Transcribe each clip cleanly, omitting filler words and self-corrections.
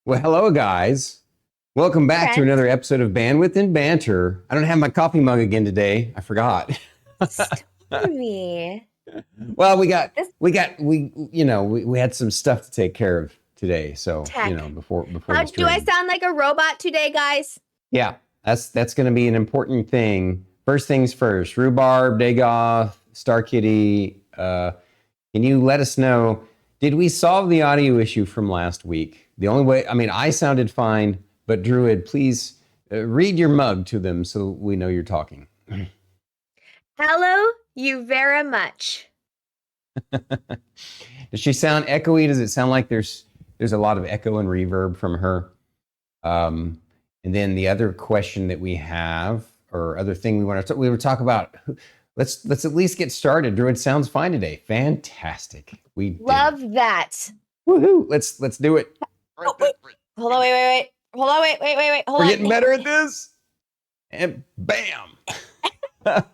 Well, hello, guys. Welcome back to Friends. another episode of Bandwidth and Banter. I don't have my coffee mug again today. I forgot. Stormy. Well, we had some stuff to take care of today. So, Tech. before How the stream. do I sound like a robot today, guys? Yeah, that's going to be an important thing. First things first. Rhubarb, Dagoth, Star Kitty. Can you let us know? Did we solve the audio issue from last week? The only way, I sounded fine, but Druid, please read your mug to them so we know you're talking. Hello, you very much. Does she sound echoey? Does it sound like there's a lot of echo and reverb from her? And then the other question that we have, or other thing we want to talk about. Let's at least get started. Druid sounds fine today. Fantastic. We love that. Woohoo! Let's do it. Oh, wait. Hold on, wait. Hold on, wait. Hold We're on. getting better at this. And bam. All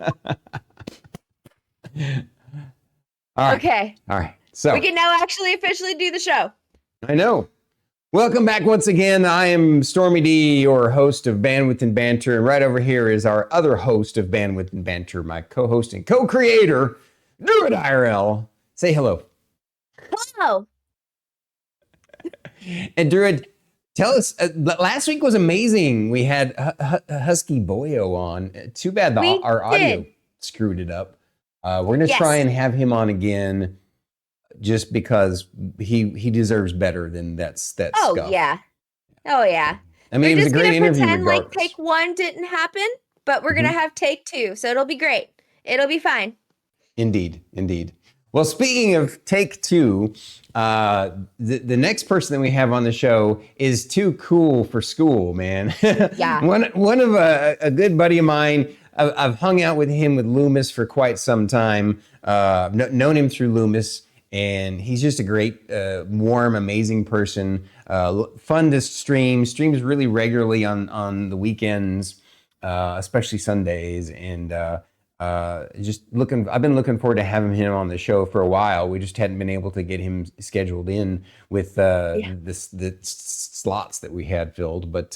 right. Okay. All right. So we can now actually officially do the show. I know. Welcome back once again. I am Stormy D, your host of Bandwidth and Banter, and right over here is our other host of Bandwidth and Banter, my co-host and co-creator, Druid IRL. Say hello. Hello. And Druid, tell us, last week was amazing. We had Husky Boyo on. Too bad our audio screwed it up. We're going to try and have him on again just because he deserves better than that stuff. Oh, yeah. I mean, it was a great interview regardless. Like take one didn't happen, but we're going to have take two. So it'll be great. It'll be fine. Indeed. Well, speaking of take two, the next person that we have on the show is too cool for school, man. Yeah. one of a good buddy of mine. I've hung out with him with Loomis for quite some time. Known him through Loomis, and he's just a great, warm, amazing person. Fun to streams really regularly on the weekends, especially Sundays, and I've been looking forward to having him on the show for a while. We just hadn't been able to get him scheduled in with the slots that we had filled, but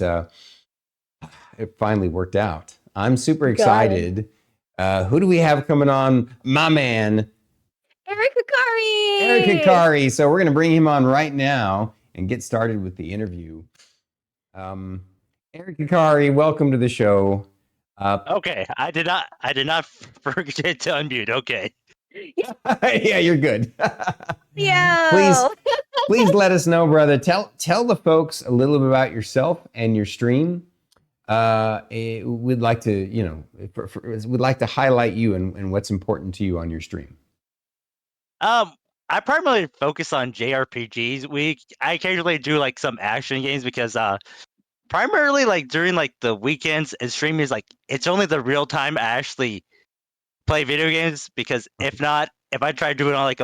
it finally worked out. I'm super excited. Who do we have coming on? My man, EricHikari. So we're going to bring him on right now and get started with the interview. EricHikari, welcome to the show. Okay, I did not forget to unmute. Okay. Yeah, you're good. Yo. Please let us know, brother. Tell the folks a little bit about yourself and your stream. We'd like to, we'd like to highlight you and what's important to you on your stream. I primarily focus on JRPGs. I occasionally do like some action games because primarily like during like the weekends and streaming is like it's only the real time I actually play video games, because if I try to do it on like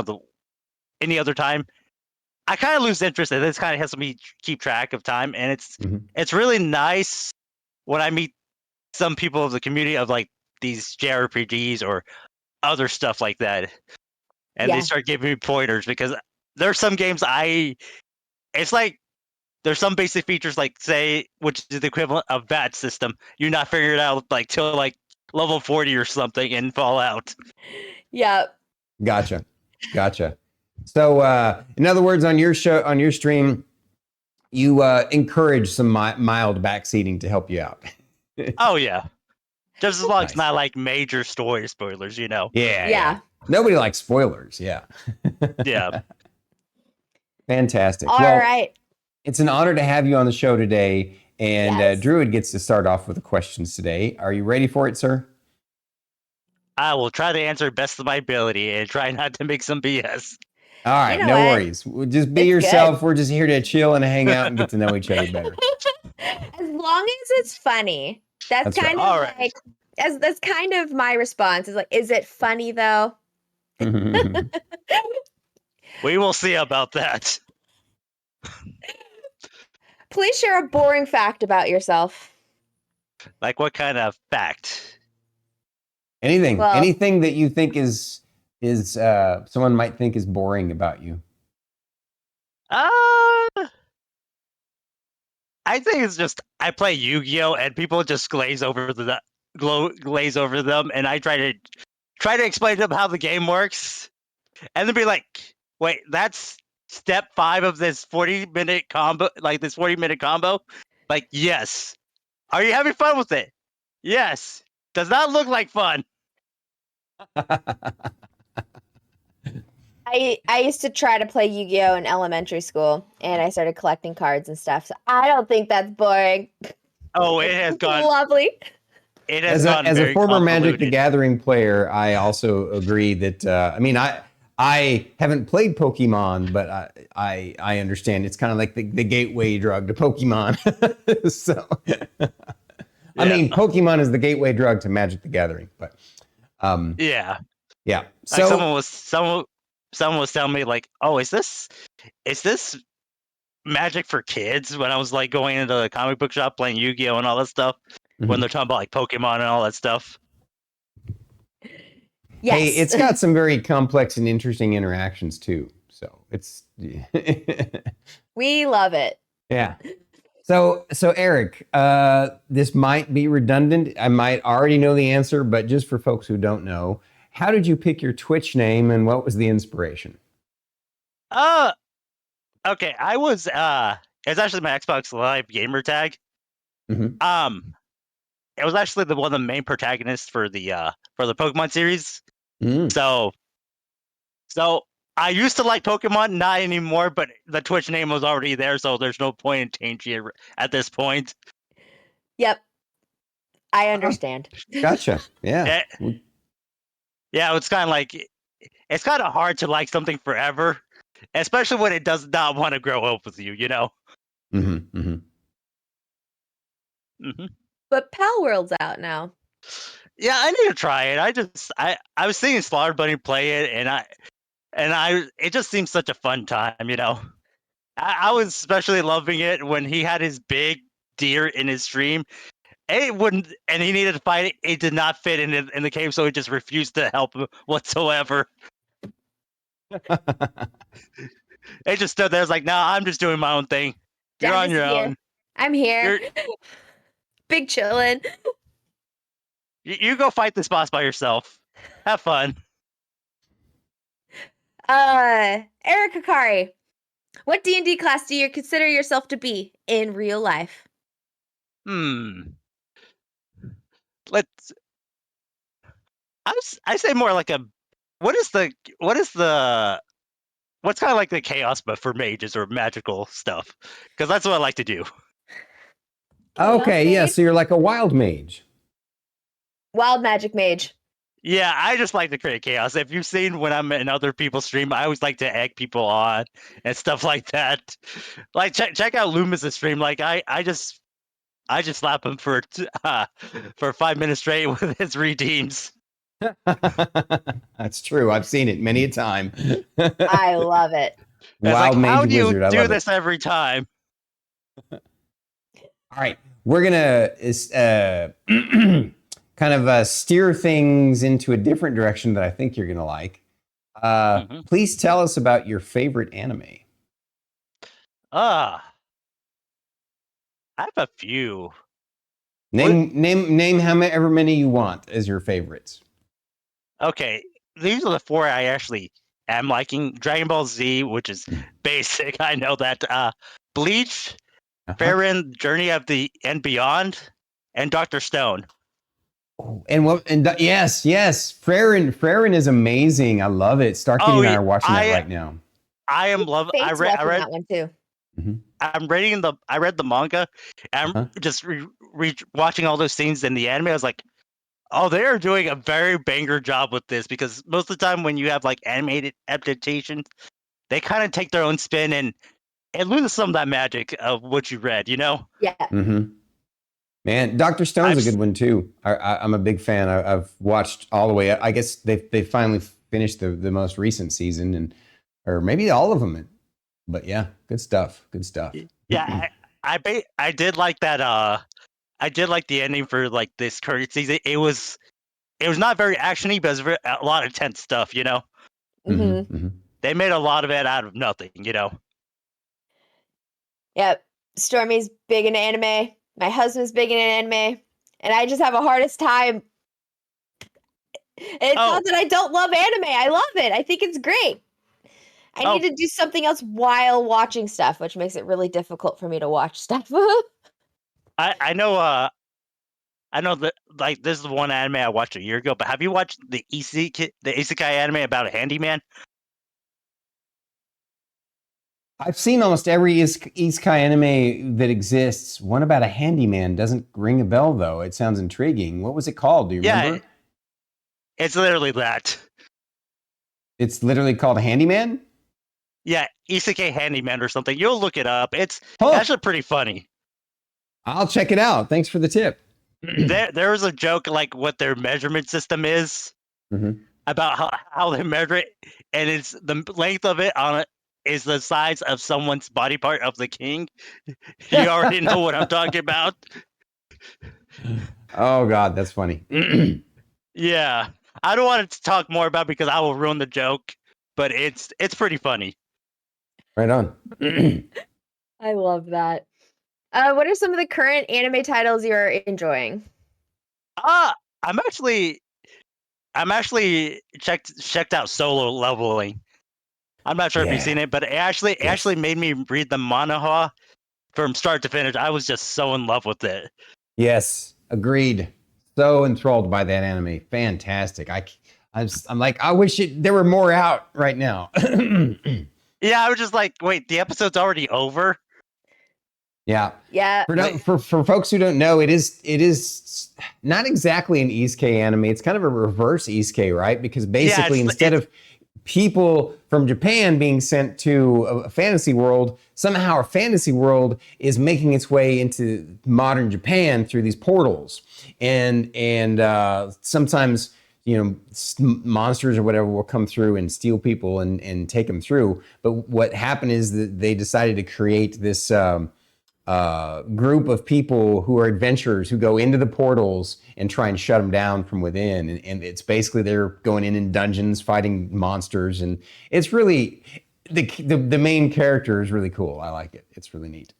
any other time, I kind of lose interest, and this kind of helps me keep track of time. And it's really nice when I meet some people of the community of like these JRPGs or other stuff like that, and they start giving me pointers, because there's some games it's like there's some basic features, like say, which is the equivalent of VAT system, you're not figuring it out like till like level 40 or something in Fallout. Yep. Gotcha. So, in other words, on your stream, you encourage some mild backseating to help you out. Oh yeah, just as long as it's not like major story spoilers, Yeah. Nobody likes spoilers. Yeah. Yeah. Fantastic. All right. It's an honor to have you on the show today, and Druid gets to start off with the questions today. Are you ready for it, sir? I will try to answer best of my ability and try not to make some BS. All right, no worries. Just be yourself. Good. We're just here to chill and hang out and get to know each other better. As long as it's funny. That's kind of like, that's kind of my response. Is like, is it funny though? We will see about that. Please share a boring fact about yourself. Like what kind of fact? Anything that you think is someone might think is boring about you. I think it's just I play Yu-Gi-Oh and people just glaze over them, and I try to explain to them how the game works, and then be like, "Wait, that's step 5 of this 40-minute combo, like this 40-minute combo." Like, yes. Are you having fun with it? Yes. Does that look like fun? I used to try to play Yu-Gi-Oh in elementary school, and I started collecting cards and stuff. So I don't think that's boring. Oh, it has gone lovely. It has As gone a very former Magic the convoluted. Gathering player, I also agree that I haven't played Pokemon, but I understand it's kind of like the gateway drug to Pokemon. So I mean, Pokemon is the gateway drug to Magic the Gathering, but yeah. yeah. Like So someone was telling me like, "Oh, is this Magic for kids?" When I was like going into the comic book shop playing Yu-Gi-Oh and all that stuff, when they're talking about like Pokemon and all that stuff. Yes. Hey, it's got some very complex and interesting interactions too. So it's we love it. Yeah. So Eric, this might be redundant. I might already know the answer, but just for folks who don't know, how did you pick your Twitch name and what was the inspiration? Okay, it's actually my Xbox Live gamer tag. Mm-hmm. It was actually one of the main protagonists for the Pokemon series. So I used to like Pokemon, not anymore, but the Twitch name was already there, so there's no point in changing it at this point. Yep. I understand. Gotcha. Yeah. Yeah, it's kind of like, it's kind of hard to like something forever, especially when it does not want to grow up with you, you know? Mm-hmm. Mm-hmm. Mm-hmm. But Pal World's out now. Yeah, I need to try it. I was seeing Slaughter Bunny play it, and it just seems such a fun time, you know? I was especially loving it when he had his big deer in his stream. And he needed to fight it. It did not fit in the cave, so he just refused to help him whatsoever. It just stood there. It's like, nah, I'm just doing my own thing. You're on your own. I'm here. Big chillin'. You go fight this boss by yourself. Have fun. EricHikari, what D&D class do you consider yourself to be in real life? Let's. I say more like what's kind of like the chaos, but for mages or magical stuff, because that's what I like to do. Okay, yeah. So you're like a wild mage. Wild magic mage. Yeah, I just like to create chaos. If you've seen when I'm in other people's stream, I always like to egg people on and stuff like that. Like check out Loomis's stream. Like I just slap him for 5 minutes straight with his redeems. That's true. I've seen it many a time. I love it. Wild mage how do you wizard. do this every time? All right, we're gonna kind of steer things into a different direction that I think you're gonna like. Please tell us about your favorite anime. I have a few. Name however many you want as your favorites. Okay, these are the 4 I actually am liking. Dragon Ball Z, which is basic. I know that. Bleach, Farron, Journey of the and Beyond, and Dr. Stone. Yes, Farron is amazing. I love it. Starkey and I are watching that right now. I am loving. I read that one too. I read the manga. And I'm just watching all those scenes in the anime. I was like, oh, they are doing a very banger job with this, because most of the time when you have like animated adaptations, they kind of take their own spin and it loses some of that magic of what you read, you know? Yeah. Mm-hmm. Man, Dr. Stone's a good one too. I'm a big fan. I've watched all the way. I guess they finally finished the most recent season, or maybe all of them. But yeah, good stuff. Good stuff. Yeah, I did like that. I did like the ending for like this current season. It was not very actiony, but it was a lot of tense stuff. You know. Mm-hmm. They made a lot of it out of nothing. You know. Yep. Stormy's big into anime. My husband's big into anime. And I just have a hardest time. It's not that I don't love anime. I love it. I think it's great. I need to do something else while watching stuff, which makes it really difficult for me to watch stuff. I know that like this is the one anime I watched a year ago, but have you watched the isekai anime about a handyman? I've seen almost every isekai anime that exists. One about a handyman doesn't ring a bell, though. It sounds intriguing. What was it called? Do you remember? It's literally that. It's literally called Handyman? Yeah, Isekai Handyman or something. You'll look it up. It's actually pretty funny. I'll check it out. Thanks for the tip. There's a joke like what their measurement system is about how they measure it, and it's the length of it on it is the size of someone's body part of the king. You already know what I'm talking about. Oh God, that's funny. Yeah, I don't want to talk more about it because I will ruin the joke, but it's pretty funny. Right on. I love that. What are some of the current anime titles you're enjoying? I'm actually checked out Solo Leveling. I'm not sure if you've seen it, but it actually made me read the manhwa from start to finish. I was just so in love with it. Yes, agreed. So enthralled by that anime. Fantastic. I'm like, I wish there were more out right now. Yeah, I was just like, wait, the episode's already over? Yeah. For folks who don't know, it is not exactly an isekai anime. It's kind of a reverse isekai, right? Because basically, instead of people from Japan being sent to a fantasy world, somehow our fantasy world is making its way into modern Japan through these portals, and sometimes monsters or whatever will come through and steal people and take them through. But what happened is that they decided to create this group of people who are adventurers who go into the portals and try and shut them down from within. And it's basically they're going in dungeons, fighting monsters. And it's really, the main character is really cool. I like it. It's really neat.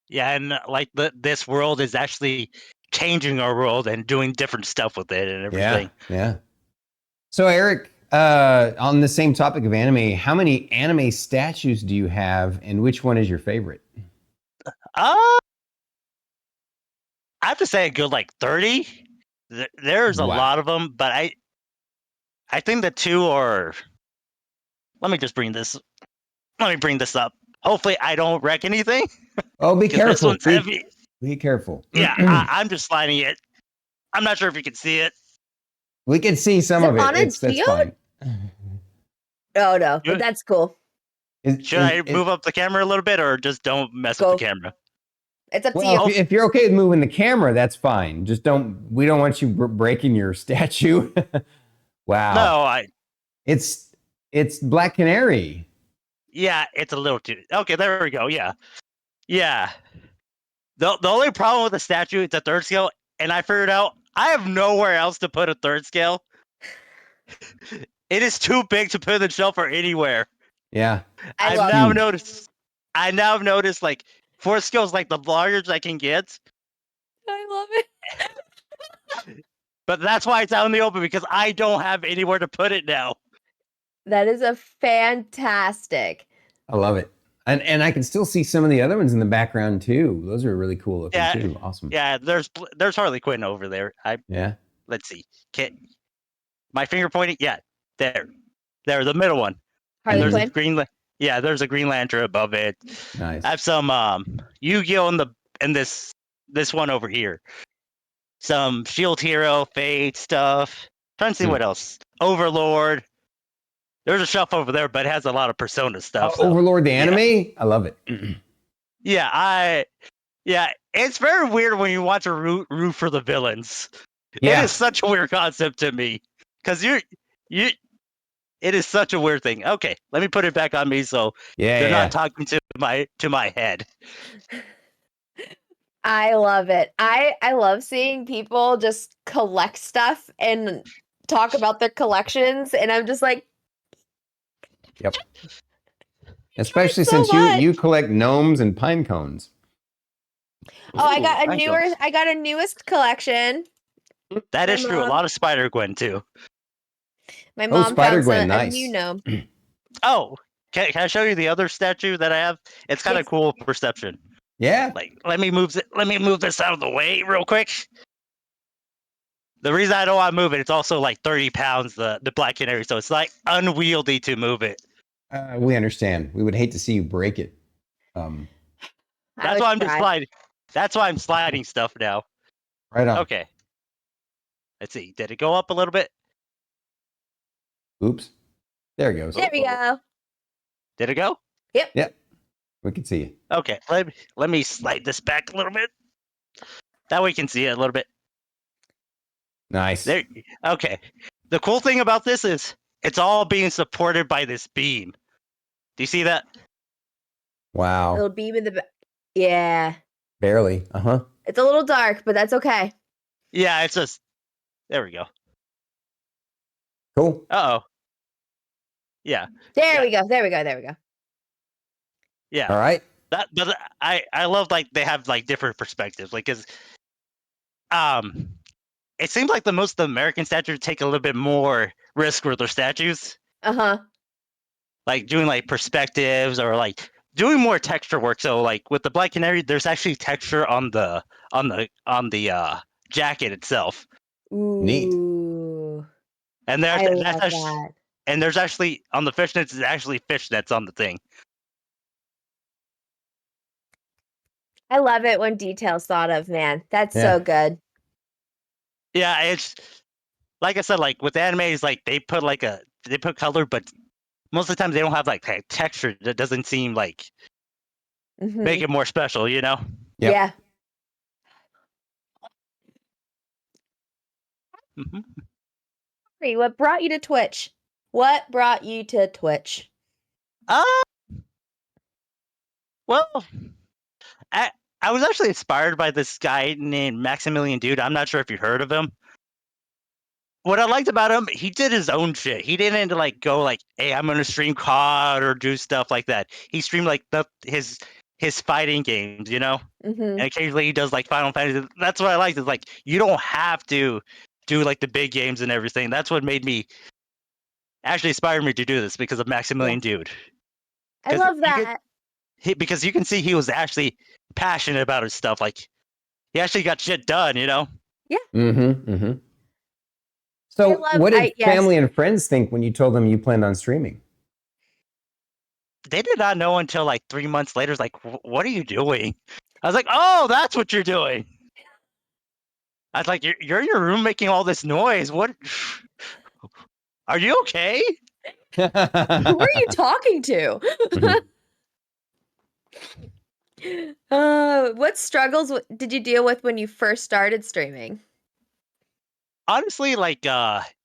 Yeah, and like this world is actually changing our world and doing different stuff with it and everything. Yeah. So Eric, on the same topic of anime, how many anime statues do you have and which one is your favorite? I have to say a good like 30. There's a lot of them, but I think the two are. Let me bring this up. Hopefully, I don't wreck anything. Oh, be careful. This one's heavy. Be careful. Yeah, I'm just sliding it. I'm not sure if you can see it. We can see some of it. That's fine. Oh no, but that's cool. Should I move up the camera a little bit, or just don't mess with the camera? It's up to you. If you're okay with moving the camera, that's fine. Just we don't want you breaking your statue. Wow. No, it's Black Canary. Yeah, it's a little too. Okay, there we go. Yeah. The only problem with the statue, it's a third scale, and I figured out I have nowhere else to put a third scale. It is too big to put on the shelf or anywhere. Yeah. I now have noticed like fourth scale is like the largest I can get. I love it. But that's why it's out in the open, because I don't have anywhere to put it now. That is a fantastic. I love it. And I can still see some of the other ones in the background too. Those are really cool looking too. Awesome. Yeah, there's Harley Quinn over there. Let's see. My finger pointing? Yeah, there, the middle one. Harley Quinn? There's a Green Lantern above it. Nice. I have some Yu-Gi-Oh in this one over here. Some Shield Hero, Fate stuff. Trying to see what else. Overlord. There's a shelf over there, but it has a lot of Persona stuff. Overlord the anime? I love it. Yeah, it's very weird when you watch a root for the villains. Yeah. It is such a weird concept to me, because it is such a weird thing. Okay, let me put it back on me so they're not talking to my head. I love it. I love seeing people just collect stuff and talk about their collections, and I'm just like, yep. Especially so since much. you collect gnomes and pine cones. Oh, I got a Ooh, newer. I got a newest collection. That My is true. A mom- lot of Spider-Gwen, too. My Oh, mom found Spider-Gwen, a new nice. gnome. Oh, can I show you the other statue that I have? It's kind of Yes. cool perception. Yeah. Like, let me move this out of the way real quick. The reason I don't want to move it, it's also like 30 pounds, the Black Canary, so it's like unwieldy to move it. We understand. We would hate to see you break it. Um, I That's would why I'm just cry. sliding. That's why I'm sliding stuff now. right on. Okay. Let's see. Did it go up a little bit? Oops. There it goes. There we go. Did it go? Yep. We can see you. Okay. Let me slide this back a little bit. That way you can see it a little bit. Nice. There. Okay. The cool thing about this is it's all being supported by this beam. Do you see that? Wow. Little beam in the back. Yeah. Barely. Uh-huh. It's a little dark, but that's okay. Yeah, it's just. There we go. Cool. Uh oh. Yeah. There Yeah. we go. There we go. There we go. Yeah. All right. But I love like they have like different perspectives, like because it seems like the most of the American statues take a little bit more risk with their statues, Uh-huh. like doing like perspectives or like doing more texture work. So like with the Black Canary, there's actually texture on the jacket itself, Neat. Ooh. and there's I that's love actually, that. and there's actually on the fishnets is actually fishnets on the thing. I love it when details thought of, man. That's Yeah. so good. Yeah, it's like I said, like with animes, like they put color, but most of the time they don't have like texture that doesn't seem like make Mhm. it more special, you know? Yep. Yeah. hmm Hey, what brought you to Twitch? What brought you to Twitch? Uh, well, I I was actually inspired by this guy named Maximilian Dude. I'm not sure if you heard of him. What I liked about him, he did his own shit. He didn't like go like, "Hey, I'm gonna stream COD or do stuff like that." He streamed like his fighting games, you know. Mhm. And occasionally he does like Final Fantasy. That's what I liked. Is like you don't have to do like the big games and everything. That's what made me actually inspired me to do this because of Yeah. Maximilian Dude. I Because love that. because you can see he was actually passionate about his stuff. Like he actually got shit done, you know. Mm-hmm. Mm-hmm. I So love what did yes. family and friends think when you told them you planned on streaming? They did not know until like 3 months later. It's like, what are you doing? I was like, oh, that's what you're doing. I was like, you're in your room making all this noise. What? Are you okay? Who are you talking to? Mhm. What struggles did you deal with when you first started streaming? Honestly, like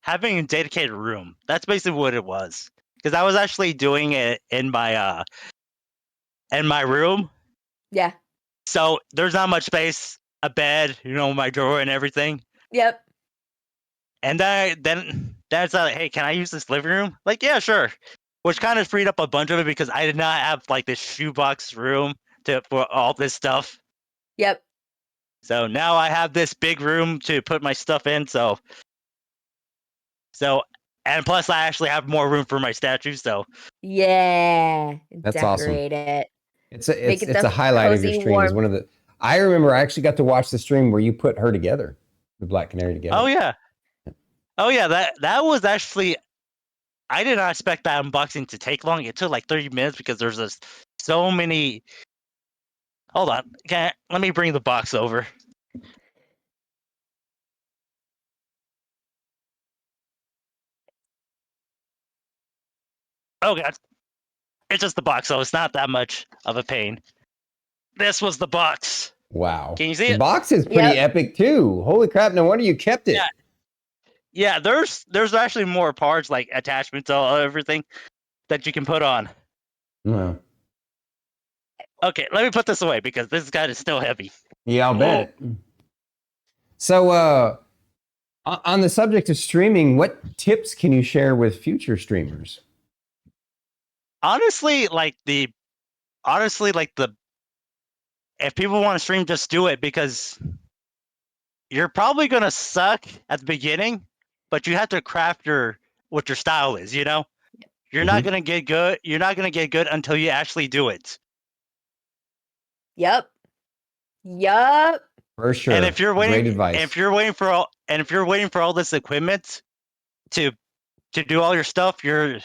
having a dedicated room. That's basically what it was. Because I was actually doing it in my room. Yeah. So there's not much space, a bed, you know, my drawer and everything. Yep. And then that's like, hey, can I use this living room? Like, yeah, sure. Which kind of freed up a bunch of it because I did not have like this shoebox room for all this stuff. Yep. So now I have this big room to put my stuff in. So and plus I actually have more room for my statues. So Yeah. That's awesome. Decorate it. It's a Make it it's the a highlight of your cozy, stream. Is warm. one of the. I remember I actually got to watch the stream where you put her together, the Black Canary together. oh yeah, that was actually I did not expect that unboxing to take long. It took like 30 minutes because there's just so many. Hold on, let me bring the box over. Oh god, it's just the box, so it's not that much of a pain. This was the box. Wow. Can you see The it? box is pretty Yep. epic too. Holy crap! No wonder you kept it. Yeah. Yeah, there's actually more parts like attachments to everything that you can put on. Wow. Okay, let me put this away because this guy is still heavy. Yeah, I'll bet. So, on the subject of streaming, what tips can you share with future streamers? honestly, like the if people want to stream, just do it, because you're probably gonna suck at the beginning, but you have to craft what your style is. You're not gonna get good. You're not gonna get good until you actually do it. Yep. For sure. And if you're waiting, Great advice. if you're waiting for all this equipment to do all your stuff, you're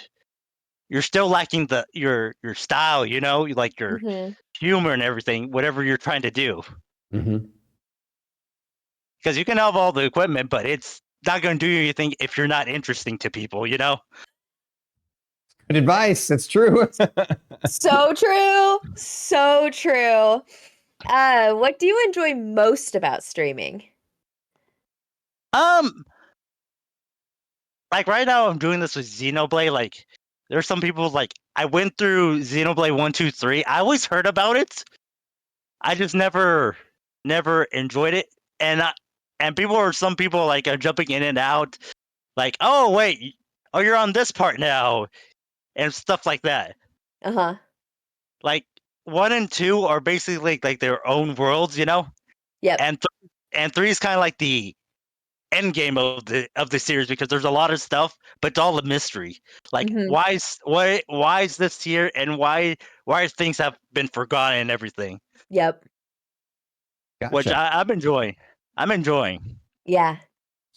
still lacking your style. Like your humor and everything, whatever you're trying to do. Mm-hmm. Because you can have all the equipment, but it's not going to do anything if you're not interesting to people. Good advice. That's true. So true. So true. What do you enjoy most about streaming? Like right now I'm doing this with Xenoblade. Like there's some people, like, I went through Xenoblade 1, 2, 3. I always heard about it. I just never enjoyed it. And some people like are jumping in and out, like, oh wait, oh, you're on this part now, and stuff like that. Uh-huh. Like 1 and 2 are basically like their own worlds, Yep. And 3 is kind of like the end game of the series, because there's a lot of stuff, but it's all a mystery. Like why is this here, and why things have been forgotten and everything. Yep. Gotcha. Which I'm enjoying. Yeah.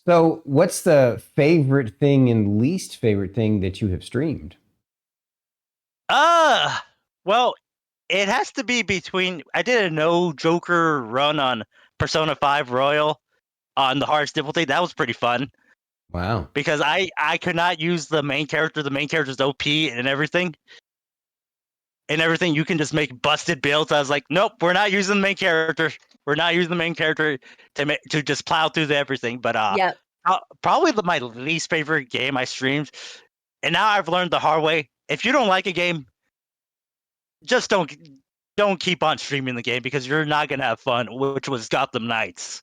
So, what's the favorite thing and least favorite thing that you have streamed? Well, it has to be between. I did a no Joker run on Persona 5 Royal on the hardest difficulty. That was pretty fun. Wow. Because I could not use the main character. The main character's OP and everything. You can just make busted builds. I was like, nope, we're not using the main character. We're not using the main character to just plow through everything. But Yep. Probably my least favorite game I streamed, and now I've learned the hard way. If you don't like a game, just don't keep on streaming the game, because you're not gonna have fun. Which was Gotham Knights.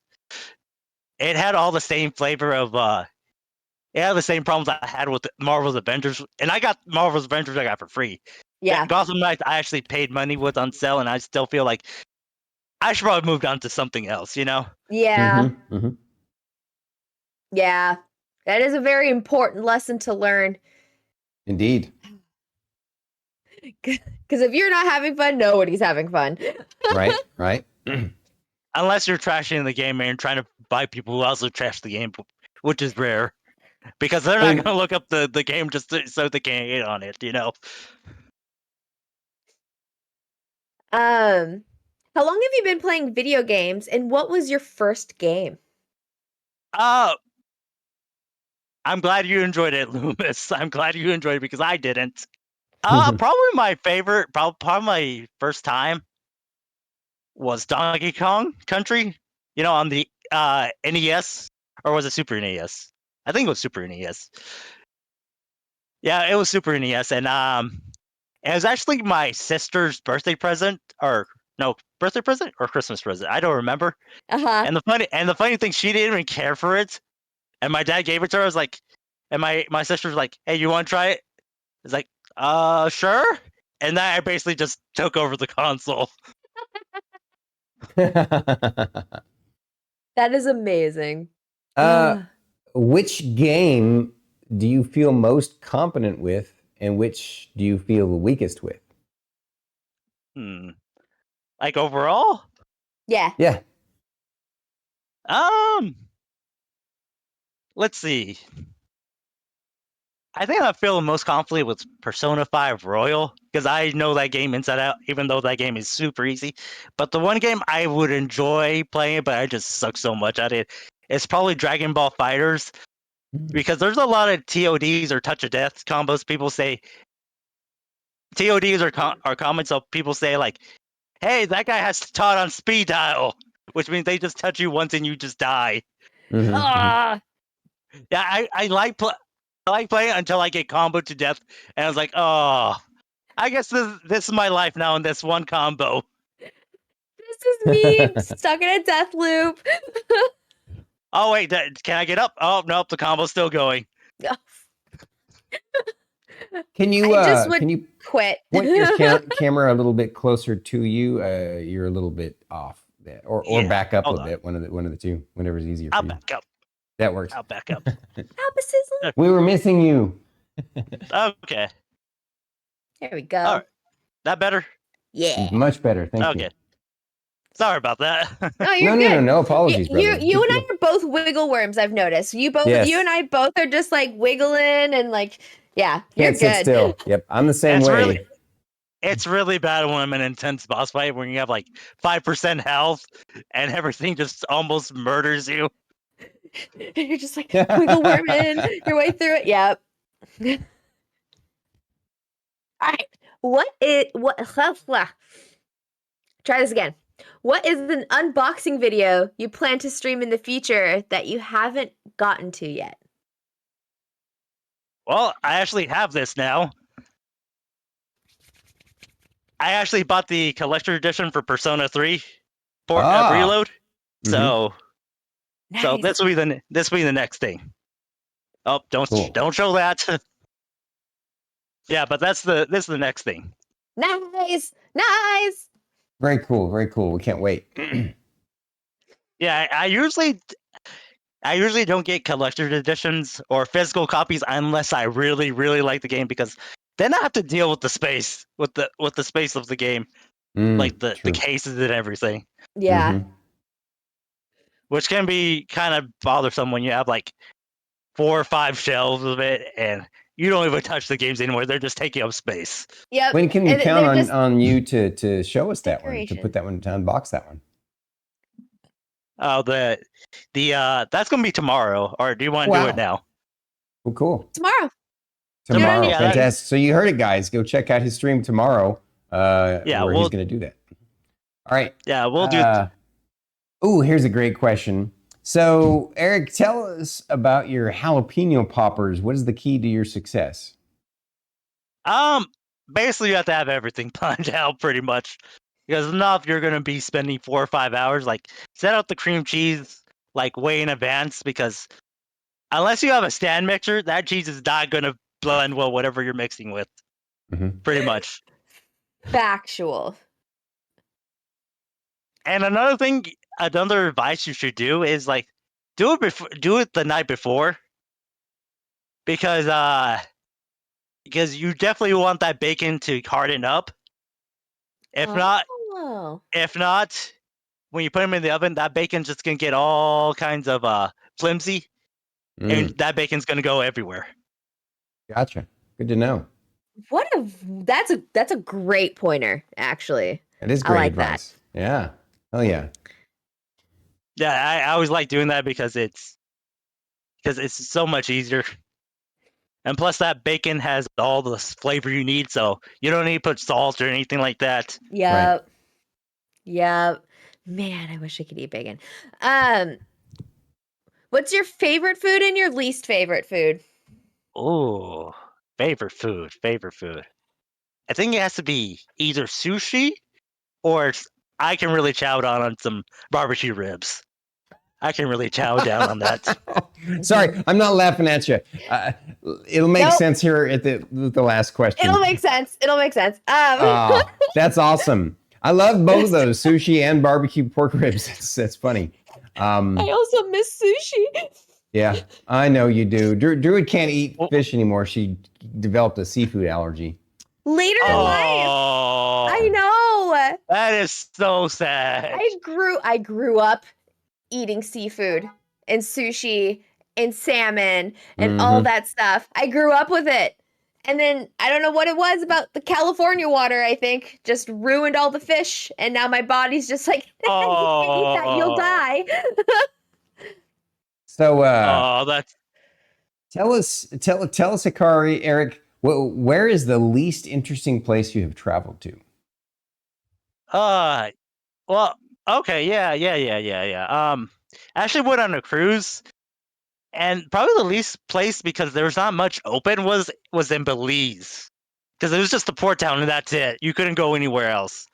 It had all the same flavor of it had the same problems I had with Marvel's Avengers, and I got Marvel's Avengers I got for free. Yeah. Gotham Knights I actually paid money with on sale, and I still feel like I should probably move on to something else. Yeah. Mm-hmm. Yeah. That is a very important lesson to learn. Indeed. Because if you're not having fun, nobody's having fun. Right. Unless you're trashing the game and you're trying to buy people who also trash the game, which is rare. Because they're not going to look up the game just so they can hate on it, How long have you been playing video games, and what was your first game? I'm glad you enjoyed it, Loomis. I'm glad you enjoyed it, because I didn't. Probably my favorite, probably my first time was Donkey Kong Country, on the NES, or was it Super NES? I think it was Super NES. Yeah, it was Super NES, and it was actually my sister's birthday present, or no, birthday present or Christmas present. I don't remember. Uh-huh. And the funny thing, she didn't even care for it, and my dad gave it to her. I was like, and my sister was like, "Hey, you want to try it?" It's like, sure. And then I basically just took over the console. That is amazing. Which game do you feel most competent with, and which do you feel the weakest with? Like overall? Yeah. Let's see. I think I feel most confident with Persona 5 Royal, because I know that game inside out, even though that game is super easy. But the one game I would enjoy playing, but I just suck so much at it, is probably Dragon Ball Fighters, because there's a lot of TODs, or touch of death combos. People say TODs are common, so people say like, "Hey, that guy has taught on speed dial," which means they just touch you once and you just die. Yeah, I like playing it until I get comboed to death, and I was like, oh, I guess this is my life now in this one combo. This is me stuck in a death loop. Oh wait, can I get up? Oh nope, the combo's still going. Can you I just would can you quit. point your camera a little bit closer to you? You're a little bit off there, or Yeah. back up a Hold on. bit. One of the two, whatever's easier I'll for you. back up. That works. I'll back up. Alba We were missing you. Okay. There we go. All right. That better? Yeah. Much better. Thank Okay. you. Sorry about that. No, you're No, good. no apologies, brother. You Good and I deal. are both wiggle worms. I've noticed. You Yes. and I both are just like wiggling and like, yeah, you're Can't sit good. still. Yep, I'm the same It's way. it's really bad when I'm in an intense boss fight when you have like 5% health and everything just almost murders you. You're just like wiggle worming your way through it. Yep. All right. Try this again. What is an unboxing video you plan to stream in the future that you haven't gotten to yet? Well, I actually have this now. I actually bought the collector edition for Persona 3 for Reload. So so Nice. this will be the next thing. Oh, Cool. don't show that. Yeah, but this is the next thing. Nice. Very cool. Very cool. We can't wait. Yeah, I usually don't get collector editions or physical copies unless I really like the game, because then I have to deal with the space with the space of the game, like the True. cases and everything, Yeah. which can be kind of bothersome when you have like 4 or 5 shelves of it and you don't even touch the games anymore. They're just taking up space. Yep. When can we And count they're just on you to show us that one, to decoration. put that one, to unbox that one? Oh, the that's gonna be tomorrow. Or do you want to do it now? Well, cool. tomorrow. Tomorrow, Yeah, fantastic. So you heard it, guys. Go check out his stream tomorrow. Where we'll he's going to do that. All right. Yeah, we'll do. Oh, here's a great question. So, Eric, tell us about your jalapeno poppers. What is the key to your success? Basically, you have to have everything planned out pretty much, because enough you're gonna be spending 4 or 5 hours. Like, set out the cream cheese like way in advance, because unless you have a stand mixer, that cheese is not gonna blend well whatever you're mixing with. Pretty much. Factual. And another advice you should do is like do it the night before, because you definitely want that bacon to harden up. If not, when you put them in the oven, that bacon's just gonna get all kinds of flimsy, and that bacon's gonna go everywhere. Gotcha. Good to know. That's a great pointer, actually. It is great like advice. That. Yeah. Hell yeah. Yeah, I always like doing that because it's so much easier. And plus, that bacon has all the flavor you need, so you don't need to put salt or anything like that. Yep. Right. Yep. Man, I wish I could eat bacon. What's your favorite food and your least favorite food? Oh, favorite food. I think it has to be either sushi or I can really chow down on some barbecue ribs. I can really chow down on that. Sorry, I'm not laughing at you. It'll make sense here at the last question. It'll make sense. That's awesome. I love both of those, sushi and barbecue pork ribs. That's funny. I also miss sushi. Yeah, I know you do. Druid can't eat fish anymore. She developed a seafood allergy. Later in life. I know. That is so sad. I grew up eating seafood and sushi and salmon and all that stuff. I grew up with it. And then I don't know what it was about the California water, I think, just ruined all the fish. And now my body's just like, you can't eat that, you'll die. So that's tell us, Hikari, Eric, where is the least interesting place you have traveled to? Well, okay, yeah. I actually went on a cruise, and probably the least place, because there was not much open, was in Belize, because it was just the port town and that's it. You couldn't go anywhere else.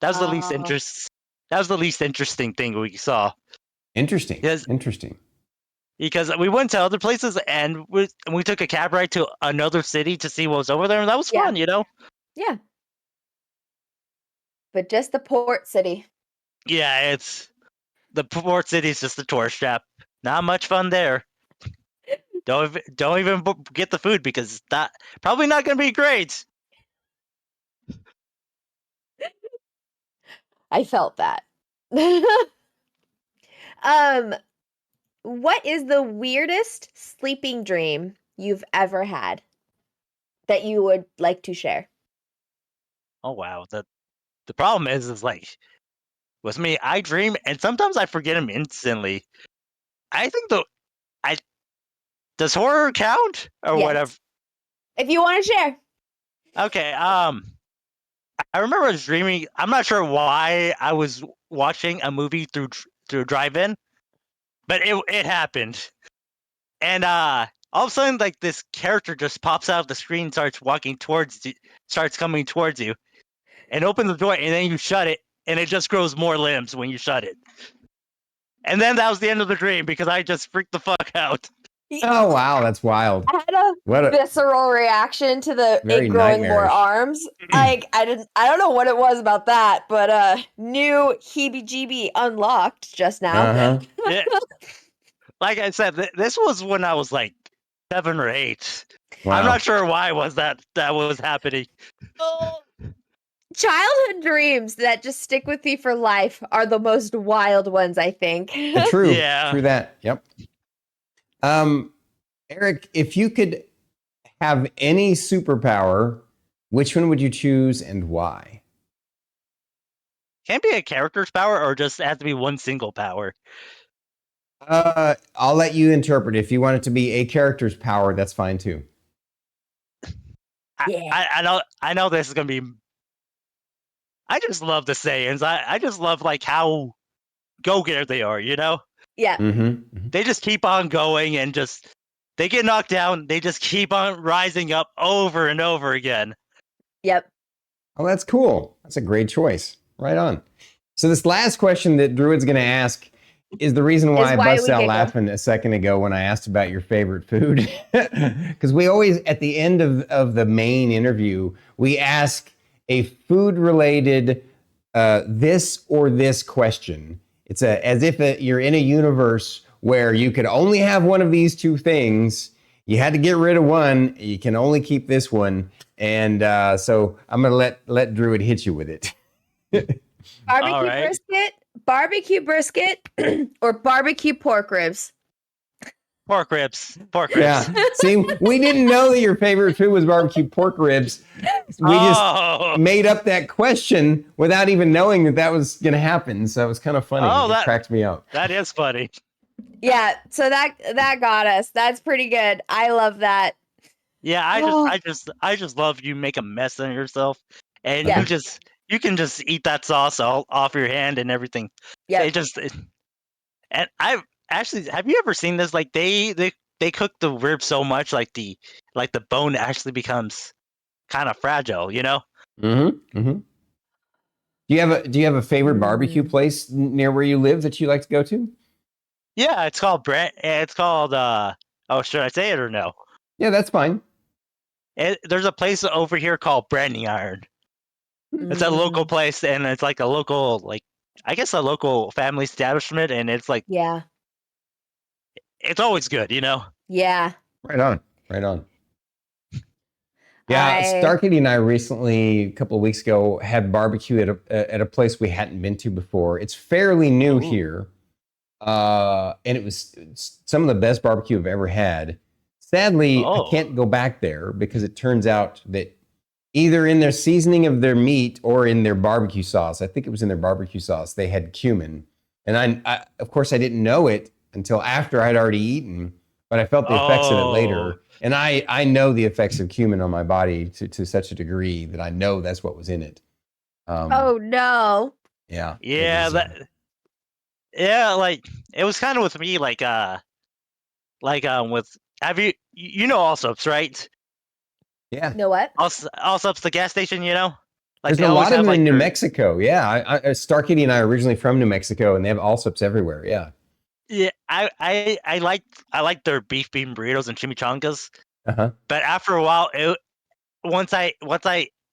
That was the least That was the least interesting thing we saw. Interesting. Yes. Interesting. because we went to other places and we took a cab ride to another city to see what was over there, and that was fun, you know? Yeah. But just the port city. Yeah, it's the port city's just a tourist trap. Not much fun there. Don't even get the food because that probably not going to be great. I felt that. What is the weirdest sleeping dream you've ever had that you would like to share? Oh wow, the problem is like with me, I dream and sometimes I forget them instantly. I think I does horror count or Yes. whatever? If you want to share. Okay, I remember I was dreaming. I'm not sure why I was watching a movie through drive-in, but it happened. And all of a sudden, like this character just pops out of the screen, starts walking towards you, starts coming towards you, and opens the door, and then you shut it, and it just grows more limbs when you shut it. And then that was the end of the dream because I just freaked the fuck out. Oh wow, that's wild. I had a visceral reaction to the Very it growing more nightmarish. arms. Like I don't know what it was about that, but new heebie-jeebie unlocked just now. Uh-huh. Yeah. Like I said, this was when I was like 7 or 8. Wow. I'm not sure why was that was happening. Childhood dreams that just stick with me for life are the most wild ones, I think. True. Yeah. True that. Yep. Eric, if you could have any superpower, which one would you choose and why? Can't be a character's power or just have to be one single power. I'll let you interpret. If you want it to be a character's power, that's fine too. Yeah. I know this is gonna be. I just love the Saiyans. I just love like how go-getter they are, you know? Yeah. Mm-hmm. They just keep on going and just they get knocked down, they just keep on rising up over and over again. Yep. Oh, that's cool. That's a great choice. Right on. So this last question that Druid's going to ask is the reason why I bust out laughing a second ago when I asked about your favorite food. Because we always, at the end of the main interview, we ask a food-related this or this question. It's as if you're in a universe where you could only have one of these two things. You had to get rid of one. You can only keep this one. And so I'm going to let Druid hit you with it. Barbecue brisket, or barbecue pork ribs. Pork ribs. Yeah. See, we didn't know that your favorite food was barbecue pork ribs. We just made up that question without even knowing that was going to happen. So it was kind of funny. It cracked me up. That is funny. Yeah. So that got us. That's pretty good. I love that. Yeah, I just love you make a mess of yourself, and you can just eat that sauce all off your hand and everything. Yeah. And I've actually, have you ever seen this? Like they cook the rib so much, like the bone actually becomes kind of fragile, you know? Mm-hmm. Mm-hmm. Do you have a favorite barbecue place near where you live that you like to go to? Yeah, it's called It's called oh, should I say it or no? Yeah, that's fine. There's a place over here called Branding Iron. It's a local place, and it's like a local, like I guess a local family establishment, and it's like it's always good, you know. Yeah. Right on. Yeah, Starkey and I recently, a couple of weeks ago, had barbecue at a place we hadn't been to before. It's fairly new here, and it's some of the best barbecue I've ever had. Sadly, I can't go back there because it turns out that either in their seasoning of their meat or in their barbecue sauce, I think it was in their barbecue sauce, they had cumin. And I of course, I didn't know it until after I'd already eaten, but I felt the effects of it later. And I know the effects of cumin on my body to such a degree that I know that's what was in it. Oh, no. Yeah. Yeah, like it was kind of with me, like with, have you know Allsops, right? Yeah. Know what? Allsops, the gas station, you know? Like there's a lot of them in New Mexico. Yeah. Starkey and I are originally from New Mexico, and they have Allsops everywhere. Yeah. Yeah, I like their beef bean burritos and chimichangas, Uh-huh. but after a while, once I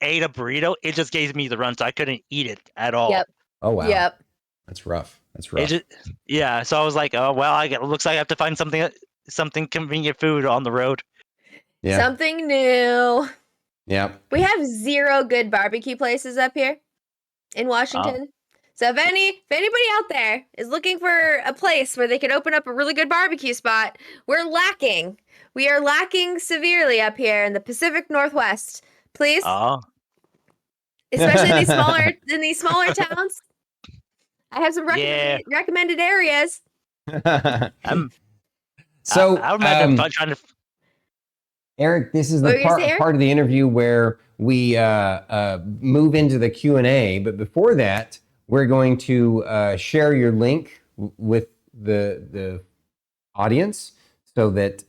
ate a burrito, it just gave me the run, so I couldn't eat it at all. Yep. Oh, wow. Yep. That's rough. That's It rough. just, yeah, so I was like, oh well, looks like I have to find something convenient food on the road. Yeah. Something new. Yeah. We have 0 good barbecue places up here in Washington. So if anybody out there is looking for a place where they could open up a really good barbecue spot, we're lacking. We are lacking severely up here in the Pacific Northwest. Please, Oh, especially in these smaller towns. I have some yeah. recommended areas. So, I would imagine trying to. Eric, this is What the were you gonna say, Eric? part of the interview where we move into the Q&A. But before that, we're going to share your link with the audience so that,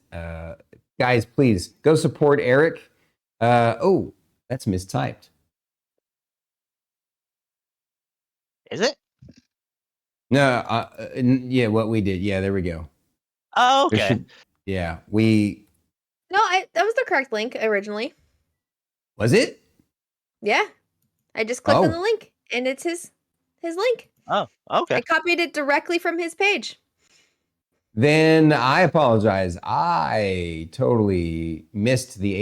guys, please go support Eric. Oh, that's mistyped. Is it? No, yeah, what we did. Yeah, there we go. Oh, There okay. should- yeah, we, No, that was the correct link originally. was it? Yeah. I just clicked on Oh. the link and it's his link. Oh, I okay. copied it directly from his page. Then I apologize. I totally missed the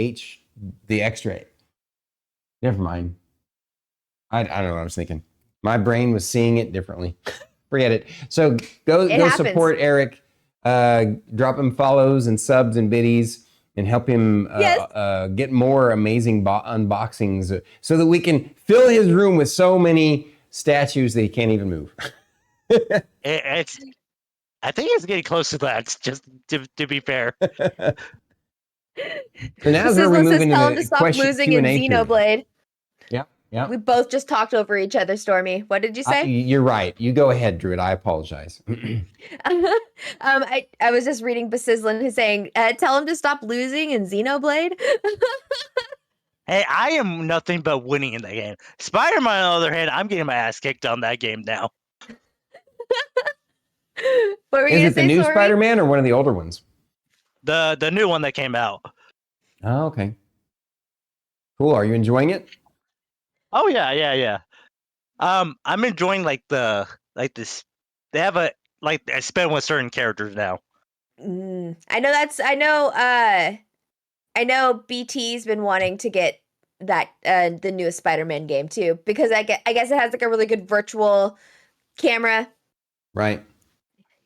extra. Never mind. I don't know what I was thinking. My brain was seeing it differently. Forget it. So go happens. support Eric. Drop him follows and subs and biddies and help him get more amazing unboxings so that we can fill his room with so many statues that he can't even move. I think it's getting close to that. Just to be fair. So now as we're Sizzler says moving tell him into to stop question losing in Q&A period. Xenoblade. Yeah. We both just talked over each other, Stormy. What did you say? You're right. You go ahead, Druid. I apologize. I was just reading Basizzlin who's saying, tell him to stop losing in Xenoblade. Hey, I am nothing but winning in that game. Spider-Man, on the other hand, I'm getting my ass kicked on that game now. What were you Is gonna it the say, new Stormy? Spider-Man or one of the older ones? The new one that came out. Oh, okay. Cool. Are you enjoying it? Oh yeah. I'm enjoying this. They have a spin with certain characters now. I know BT's been wanting to get that the newest Spider-Man game too, because I guess it has like a really good virtual camera. Right.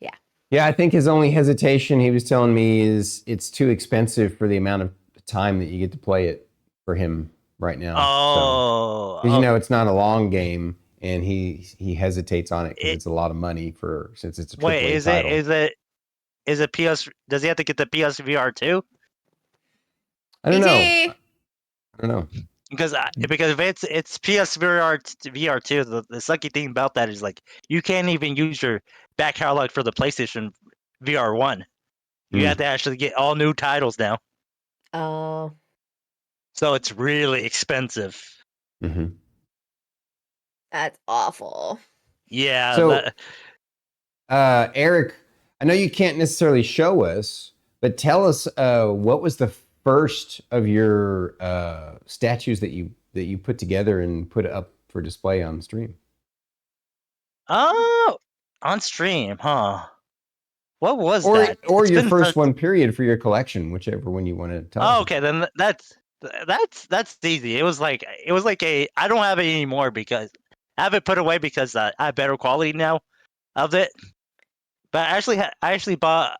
Yeah. Yeah, I think his only hesitation, he was telling me, is it's too expensive for the amount of time that you get to play it for him right now. Oh, because you know it's not a long game, and he hesitates on it because it's a lot of money since it's a AAA wait, title. Is it PS? Does he have to get the PSVR too? I don't know. BT! I don't know. Because if it's PSVR VR 2, the sucky thing about that is like you can't even use your back catalog for the PlayStation VR 1. You have to actually get all new titles now. Oh. So it's really expensive. Mm-hmm. That's awful. Yeah. So, Eric, I know you can't necessarily show us, but tell us what was the first of your statues that you put together and put up for display on stream? Oh, on stream, huh? What was that? Or It's your been first one, period, for your collection, whichever one you want to tell us. Oh, okay, then that's easy. It was like a I don't have it anymore because I have it put away because I have better quality now of it. But I actually bought.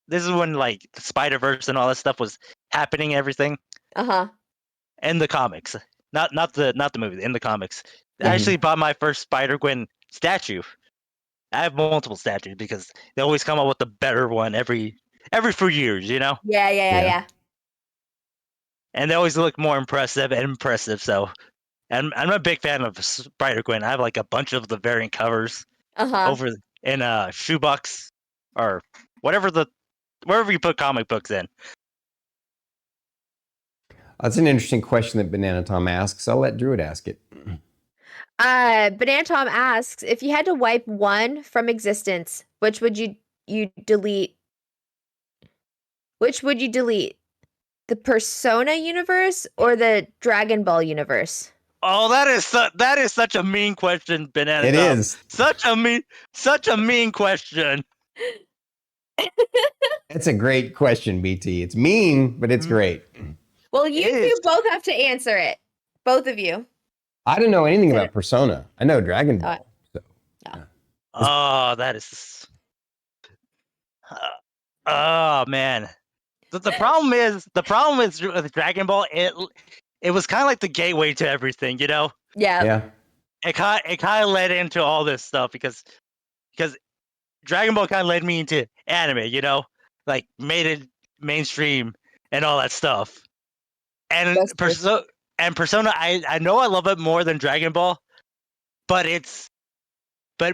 This is when like Spider-Verse and all that stuff was happening, everything. In the comics, not the movie, in the comics. I actually bought my first Spider-Gwen statue. I have multiple statues because they always come up with a better one every few years, you know? Yeah. And they always look more impressive. So, and I'm a big fan of Spider-Gwen. I have like a bunch of the variant covers over in shoebox or wherever you put comic books in. That's an interesting question that Banana Tom asks. I'll let Druid ask it. Banana Tom asks, if you had to wipe one from existence, which would you you delete? Which would you delete? The Persona universe or the Dragon Ball universe? Oh, that is such a mean question, Banana. It is. Such a mean question. That's a great question, BT. It's mean, but it's great. Well, you It is. two both have to answer it. Both of you. I don't know anything about Persona. I know Dragon Ball. So. Oh, that is. Oh man, the problem is with Dragon Ball. It was kind of like the gateway to everything, you know. Yeah. Yeah. It kind of led into all this stuff because Dragon Ball kind of led me into anime, you know, like made it mainstream and all that stuff. And Persona, I know I love it more than Dragon Ball, but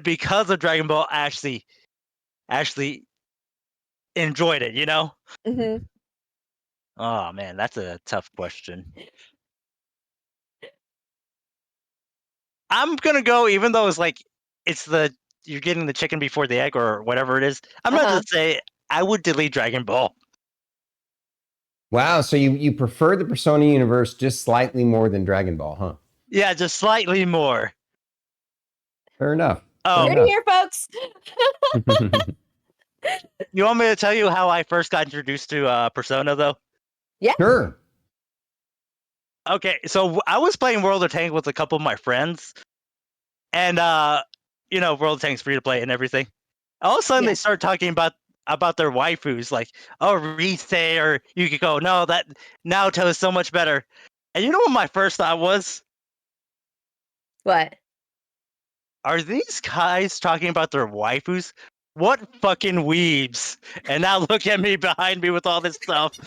because of Dragon Ball, I actually enjoyed it, you know. Mm-hmm. Oh man, that's a tough question. I'm gonna go, even though it's like you're getting the chicken before the egg or whatever it is. I'm not gonna say I would delete Dragon Ball. Wow. So you prefer the Persona universe just slightly more than Dragon Ball, huh? Yeah, just slightly more. Fair enough. Oh, Heard it here, folks. You want me to tell you how I first got introduced to Persona, though? Yeah. Sure. Okay, so I was playing World of Tanks with a couple of my friends, and you know, World of Tanks free to play and everything. All of a sudden, they start talking about their waifus, like, oh, Rise or Yukiko. No, that Naoto is so much better. And you know what my first thought was? What? Are these guys talking about their waifus? What fucking weebs? And now look at me behind me with all this stuff.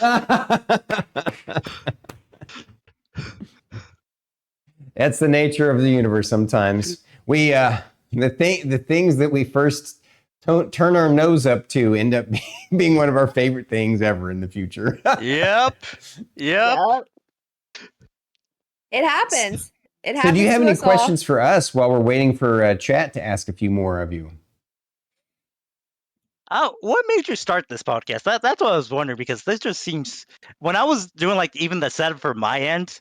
That's the nature of the universe sometimes. We the things that we first turn our nose up to end up being one of our favorite things ever in the future. Yep. It happens. It happens. So do you have to any us questions for us while we're waiting for chat to ask a few more of you? Oh, what made you start this podcast? That's what I was wondering, because this just seems, when I was doing like even the setup for my end,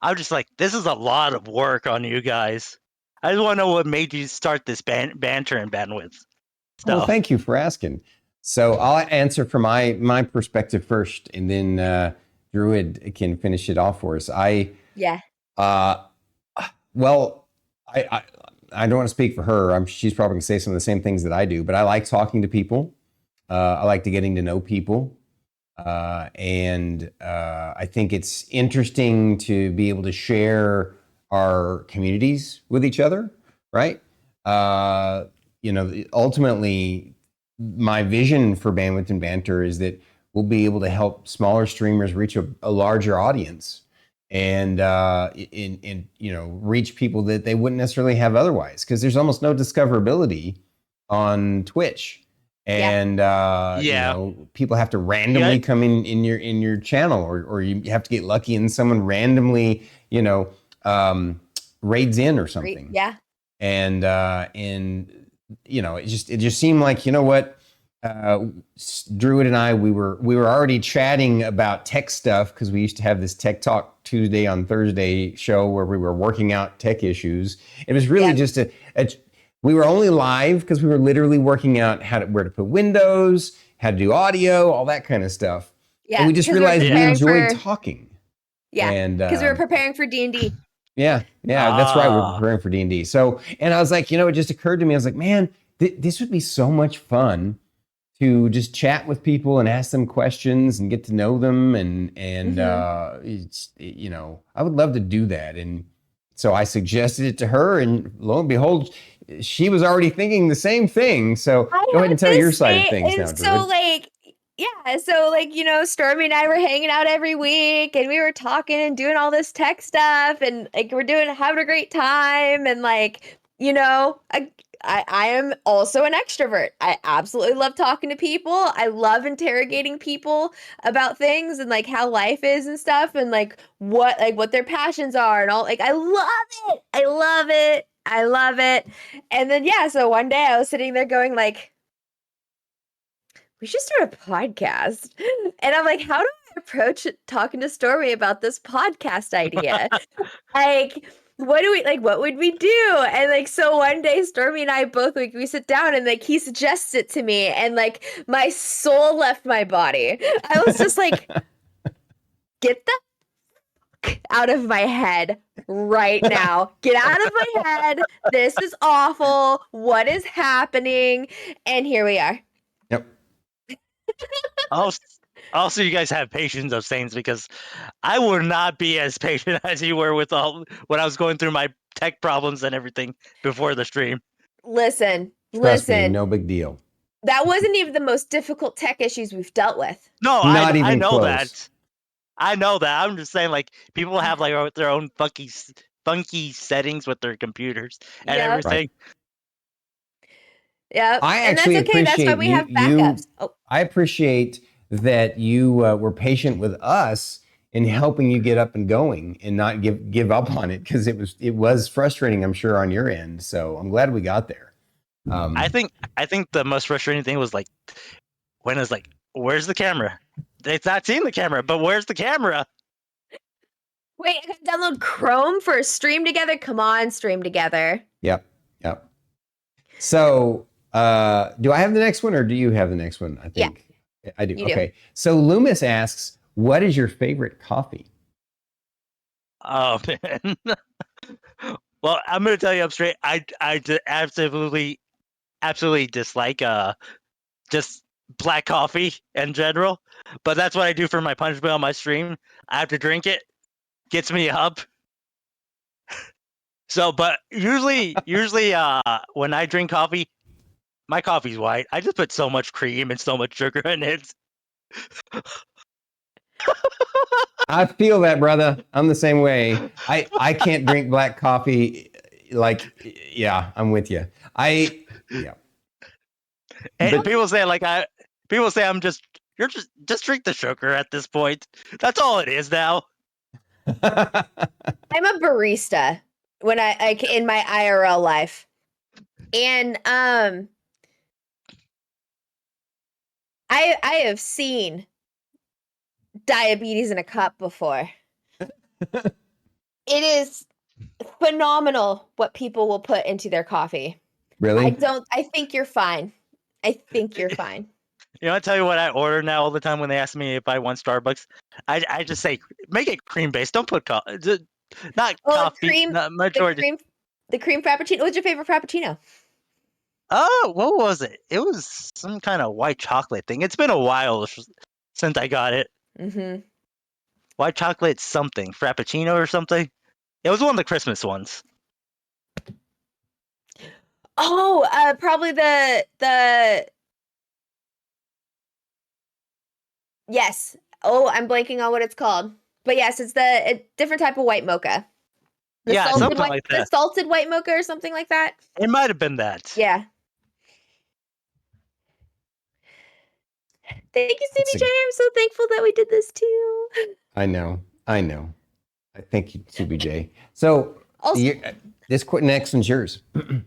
I was just like, this is a lot of work on you guys. I just want to know what made you start this banter and bandwidth stuff. Well, thank you for asking. So I'll answer from my perspective first, and then Druid can finish it off for us. Well, I don't want to speak for her. She's probably going to say some of the same things that I do, but I like talking to people. I like getting to know people. And I think it's interesting to be able to share our communities with each other, right? You know, ultimately, my vision for Bandwidth and Banter is that we'll be able to help smaller streamers reach a larger audience, and you know, reach people that they wouldn't necessarily have otherwise, because there's almost no discoverability on Twitch. And you know, people have to randomly come in your channel, or you have to get lucky and someone randomly, you know, raids in or something. And you know, it just seemed like, you know what, Druid and I, we were already chatting about tech stuff, because we used to have this Tech Talk Tuesday on Thursday show where we were working out tech issues. It was really just we were only live because we were literally working out where to put windows, how to do audio, all that kind of stuff. Yeah, and we just realized we enjoyed talking. Yeah, and because we were preparing for D&D. Yeah, that's right. We were preparing for D&D. So, and I was like, you know, it just occurred to me. I was like, man, this would be so much fun to just chat with people and ask them questions and get to know them. And it's, you know, I would love to do that. And so I suggested it to her, and lo and behold, she was already thinking the same thing. So go ahead and tell your side of things now, so Druid. So you know, Stormy and I were hanging out every week, and we were talking and doing all this tech stuff, and like having a great time, and like, you know, I am also an extrovert. I absolutely love talking to people. I love interrogating people about things and like how life is and stuff, and like what their passions are and all. Like, I love it. And then so one day I was sitting there going like, we should start a podcast. And I'm like, how do I approach talking to Stormy about this podcast idea? Like, what would we do? And like, so one day Stormy and I both, like, we sit down and like he suggests it to me, and like my soul left my body. I was just like, get the fuck out of my head right now. Get out of my head. This is awful. What is happening? And here we are. Yep. Also, you guys have patience of Saints, because I would not be as patient as you were with when I was going through my tech problems and everything before the stream. Listen. Trust me, no big deal. That wasn't even the most difficult tech issues we've dealt with. No, Not I even know close. that. I know that. I'm just saying, like, people have like their own funky settings with their computers and Yep. everything. Yeah, I and that's actually okay. That's why appreciate we have backups. Oh, I appreciate that you were patient with us in helping you get up and going and not give up on it, because it was frustrating, I'm sure, on your end. So I'm glad we got there. I think the most frustrating thing was like when it's like, where's the camera? It's not seeing the camera, but where's the camera? wait, I gotta download Chrome for a Stream Together. Come on, Stream Together. Yep. So do I have the next one, or do you have the next one? I think I do. You do. Okay. So Loomis asks, what is your favorite coffee? Oh man. Well, I'm gonna tell you up straight. I absolutely dislike just black coffee in general. But that's what I do for my punch bowl on my stream. I have to drink it. Gets me up. So, but usually when I drink coffee, my coffee's white. I just put so much cream and so much sugar in it. I feel that, brother. I'm the same way. I can't drink black coffee. Like, yeah, I'm with you. Yeah. And people say I'm just drink the sugar at this point. That's all it is now. I'm a barista when I in my IRL life, and I have seen diabetes in a cup before. It is phenomenal what people will put into their coffee. Really? I think you're fine. I think you're fine. You know, I tell you what I order now all the time when they ask me if I want Starbucks. I just say, make it cream based. Don't put coffee. Not coffee. Cream, not majority. the cream frappuccino. What's your favorite frappuccino? Oh, what was it? It was some kind of white chocolate thing. It's been a while since I got it. Mm-hmm. White chocolate something. Frappuccino or something. It was one of the Christmas ones. Oh, probably the yes. Oh, I'm blanking on what it's called. But yes, it's a different type of white mocha. Yeah, something white, like that. The salted white mocha or something like that. It might have been that. Yeah. Thank you, CBJ. I'm so thankful that we did this too. I know. Thank you, CBJ. So Also, this next one's yours. Oh,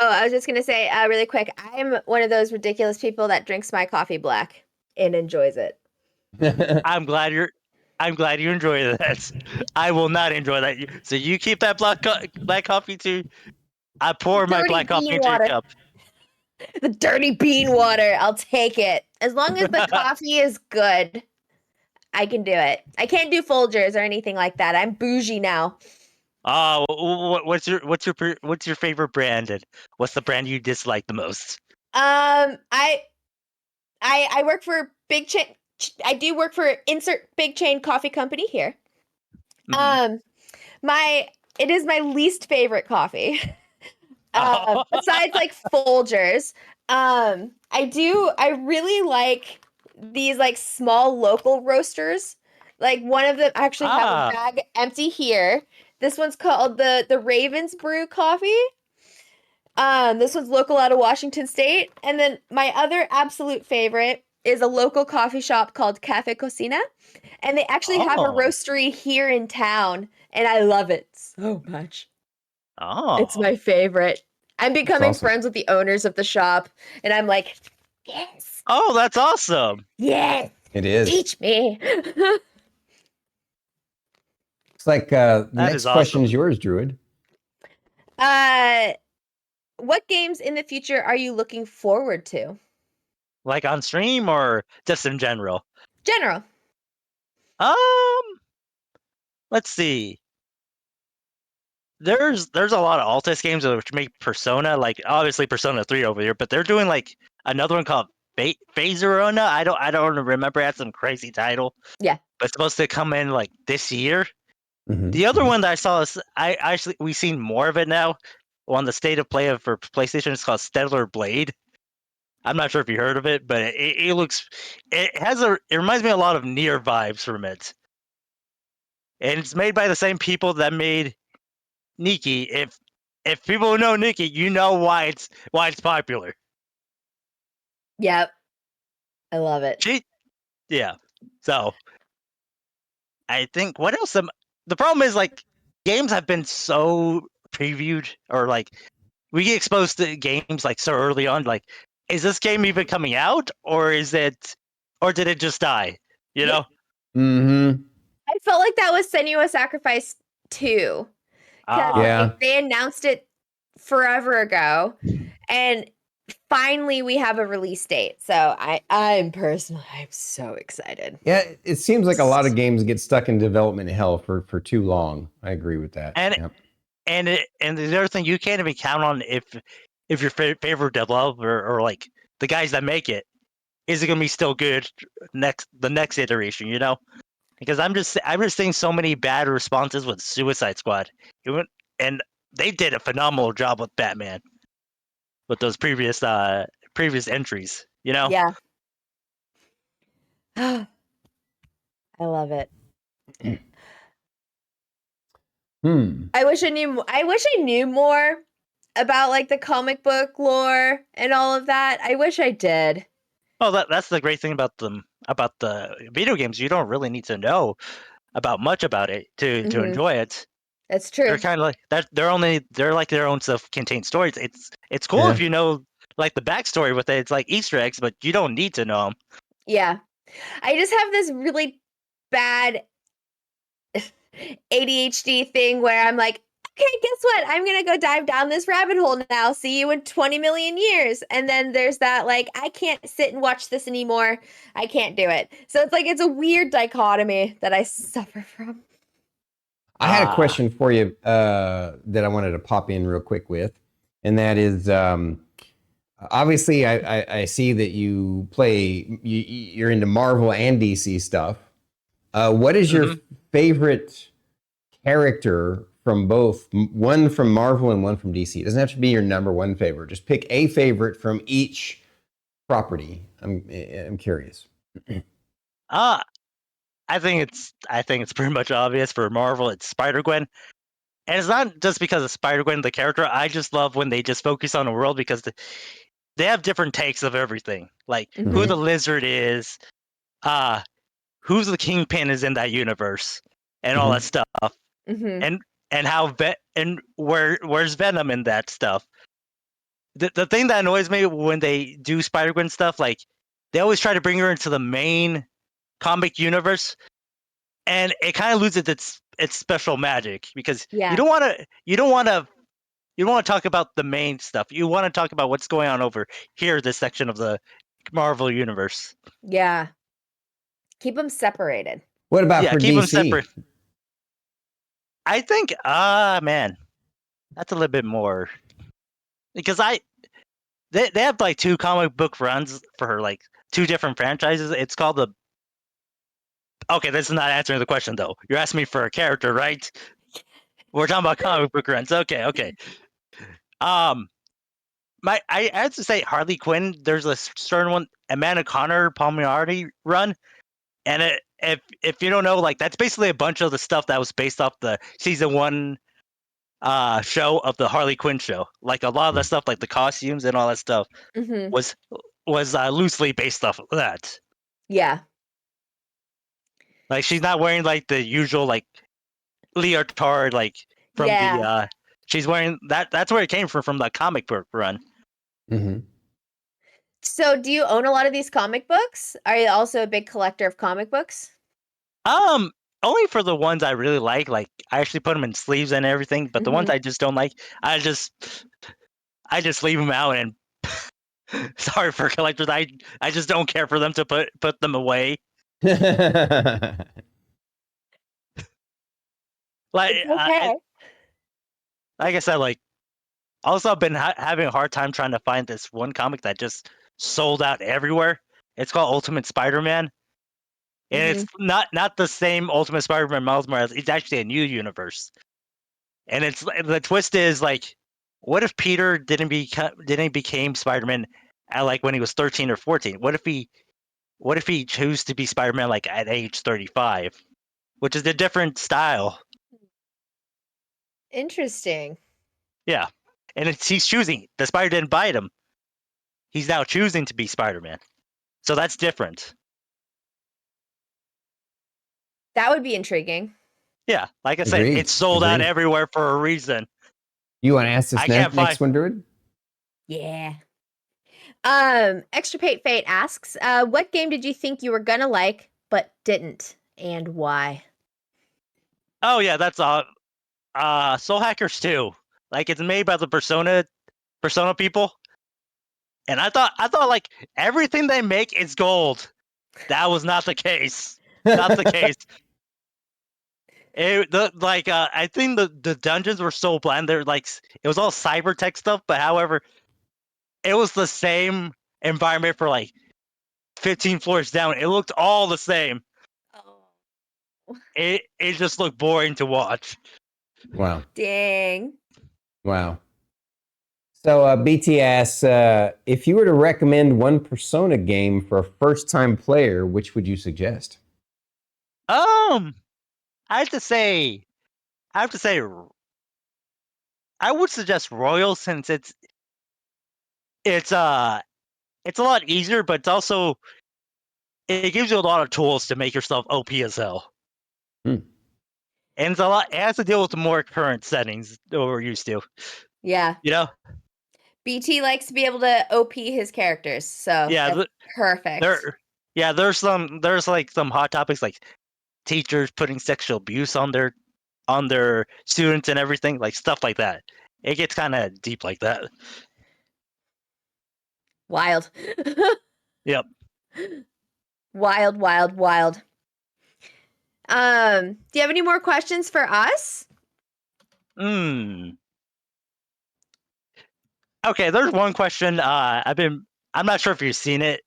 I was just gonna say really quick. I'm one of those ridiculous people that drinks my coffee black and enjoys it. I'm glad you enjoy that. I will not enjoy that. So you keep that black coffee too. I pour my black coffee into your cup. The dirty bean water. I'll take it. As long as the coffee is good, I can do it. I can't do Folgers or anything like that. I'm bougie now. What's your favorite brand, and what's the brand you dislike the most? I work for big chain. I do work for insert big chain coffee company here. Mm-hmm. It is my least favorite coffee. Besides like Folgers, I really like these like small local roasters. Like one of them actually have a bag empty here. This one's called the Ravens Brew Coffee. This one's local out of Washington State. And then my other absolute favorite is a local coffee shop called Cafe Cocina. And they actually have a roastery here in town. And I love it so much. Oh. It's my favorite. I'm becoming friends with the owners of the shop. And I'm like, Yes. Oh, that's awesome. Yes. It is. Teach me. It's like the That next is question awesome. is yours, Druid. What games in the future are you looking forward to? Like on stream or just in general? General. Um, let's see. There's a lot of Altus games which make Persona, like obviously Persona 3 over here, but they're doing like another one called Phaserona. I don't remember. It had some crazy title. Yeah. But it's supposed to come in like this year. Mhm, The other mhm. one that I saw is we've seen more of it now on the state of play of for PlayStation. It's called Stellar Blade. I'm not sure if you heard of it, but it looks it reminds me a lot of Nier vibes from it. And it's made by the same people that made Nikki. If people know Nikki, you know why it's popular. Yep. I love it. Yeah. So I think what else? The problem is like games have been so previewed or like we get exposed to games like so early on. Like, is this game even coming out, or did it just die? You Yeah. know? Mm-hmm. I felt like that was Senua's Sacrifice 2. Because Ah, Yeah. they announced it forever ago. And finally we have a release date. So I'm so excited. Yeah, it seems like a lot of games get stuck in development hell for too long. I agree with that. and Yep. and the other thing you can't even count on if your favorite developer or like the guys that make it is it gonna be still good the next iteration? You know? Because I'm just seeing so many bad responses with Suicide Squad, and they did a phenomenal job with Batman with those previous entries. You know, Yeah. I love it. Hmm. I wish I knew more about like the comic book lore and all of that. I wish I did. well that's the great thing about the video games. You don't really need to know about much about it to Mhm. enjoy it. That's They're true. kind of like that. They're like their own self-contained stories. It's cool Yeah. if you know like the backstory with it. It's like Easter eggs, but you don't need to know them. Yeah. I just have this really bad ADHD thing where I'm like, okay, guess what? I'm going to go dive down this rabbit hole now. See you in 20 million years. And then there's that, like, I can't sit and watch this anymore. I can't do it. So it's like, it's a weird dichotomy that I suffer from. I had a Ah. question for you that I wanted to pop in real quick with, and that is obviously I see that you play you're into Marvel and DC stuff. What is your Mhm. favorite character from both? One from Marvel and one from DC. It doesn't have to be your number one favorite. Just pick a favorite from each property. I'm curious. Ah. I think it's pretty much obvious for Marvel. It's Spider Gwen, and it's not just because of Spider Gwen the character. I just love when they just focus on the world because they have different takes of everything, like who the Mhm. Lizard is, uh, who's the Kingpin is in that universe, and all that Mhm. stuff, Mhm. and and where's Venom in that stuff. The thing that annoys me when they do Spider Gwen stuff, like they always try to bring her into the main comic universe, and it kind of loses its special magic because Yeah. you don't want to talk about the main stuff. You want to talk about what's going on over here, this section of the Marvel universe. Yeah. Keep them separated. What about Yeah, for keep them DC? separate. I think, man, that's a little bit more because they have like two comic book runs for like two different franchises. It's called the. Okay, this is not answering the question though. You're asking me for a character, right? We're talking about comic book runs. Okay. Um, I have to say Harley Quinn. There's a certain one, Amanda Connor Palmieri run, and if you don't know, like that's basically a bunch of the stuff that was based off the season one show of the Harley Quinn show. Like a lot of the stuff, like the costumes and all that stuff, Mhm. was loosely based off of that. Yeah. Like she's not wearing like the usual like leotard like from Yeah. the she's wearing that's where it came from the comic book run. Mm-hmm. So, do you own a lot of these comic books? Are you also a big collector of comic books? Only for the ones I really like. Like I actually put them in sleeves and everything. But the ones I just don't like, I just leave them out. And sorry for collectors, I just don't care for them to put them away. Like It's okay. like I said, like also I've been having a hard time trying to find this one comic that just sold out everywhere. It's called Ultimate Spider-Man. And it's not the same Ultimate Spider-Man Miles Morales. It's actually a new universe. And it's the twist is like, what if Peter didn't became Spider-Man at like when he was 13 or 14? What if he chose to be Spider-Man like at age 35, which is a different style. Interesting. Yeah, and he's choosing. The spider didn't bite him. He's now choosing to be Spider-Man. So that's different. That would be intriguing. Yeah, like I said, Agreed. it's sold out Agreed. everywhere for a reason. You want to ask this I can't next one, Druid? Yeah. Extra Fate asks, what game did you think you were gonna like but didn't, and why? Oh yeah, that's Soul Hackers 2. Like it's made by the Persona people. And I thought like everything they make is gold. That was not the case. Not the case. I think the dungeons were so bland. They're like it was all cyber tech stuff, but however, it was the same environment for like 15 floors down. It looked all the same. Oh. It just looked boring to watch. Wow. Dang. Wow. So BTS, if you were to recommend one Persona game for a first-time player, which would you suggest? I have to say, I would suggest Royal since it's a lot easier, but it's also it gives you a lot of tools to make yourself OP as hell. And it's a lot. It has to deal with the more current settings that we're used to. Yeah. You know. BT likes to be able to OP his characters, so Yeah. that's perfect. There's like some hot topics like teachers putting sexual abuse on their students and everything, like stuff like that. It gets kind of deep like that. Wild. Yep. Wild, wild, wild. Do you have any more questions for us? Okay, there's one question. I'm not sure if you've seen it.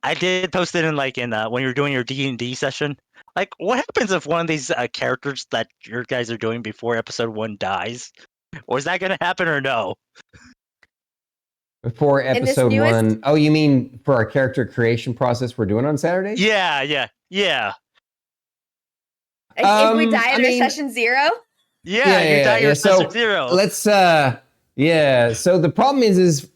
I did post it in when you're doing your D&D session. Like, what happens if one of these characters that your guys are doing before episode 1 dies? Or is that gonna happen or no? Before episode 1. Oh, you mean for our character creation process we're doing on Saturday? Yeah. If we die in session 0? Yeah, you die in session 0. Let's so the problem is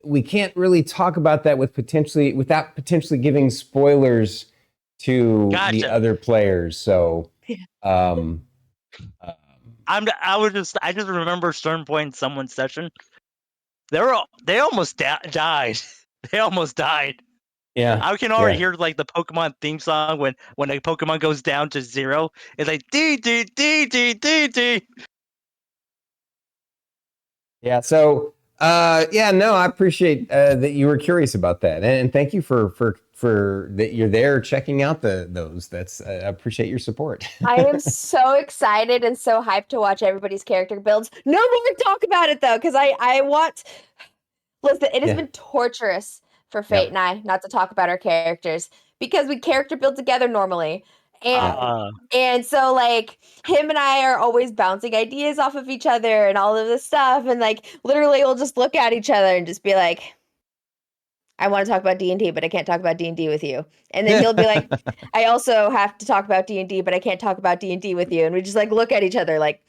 we can't really talk about that without potentially giving spoilers to the other players. So I just remember a certain point in someone's session. They almost died. They almost died. Yeah. I can already hear like the Pokemon theme song when a Pokemon goes down to 0. It's like D D D D D D. Yeah. So I appreciate that you were curious about that, and thank you for that you're there checking out those. That's I appreciate your support. I am so excited and so hyped to watch everybody's character builds. No more talk about it though, because I want. Listen, it has been torturous for Fate and I not to talk about our characters because we character build together normally. And so like him and I are always bouncing ideas off of each other and all of this stuff. And like literally we'll just look at each other and just be like, I want to talk about D&D, but I can't talk about D&D with you. And then he'll be like, I also have to talk about D&D, but I can't talk about D&D with you. And we just like look at each other like,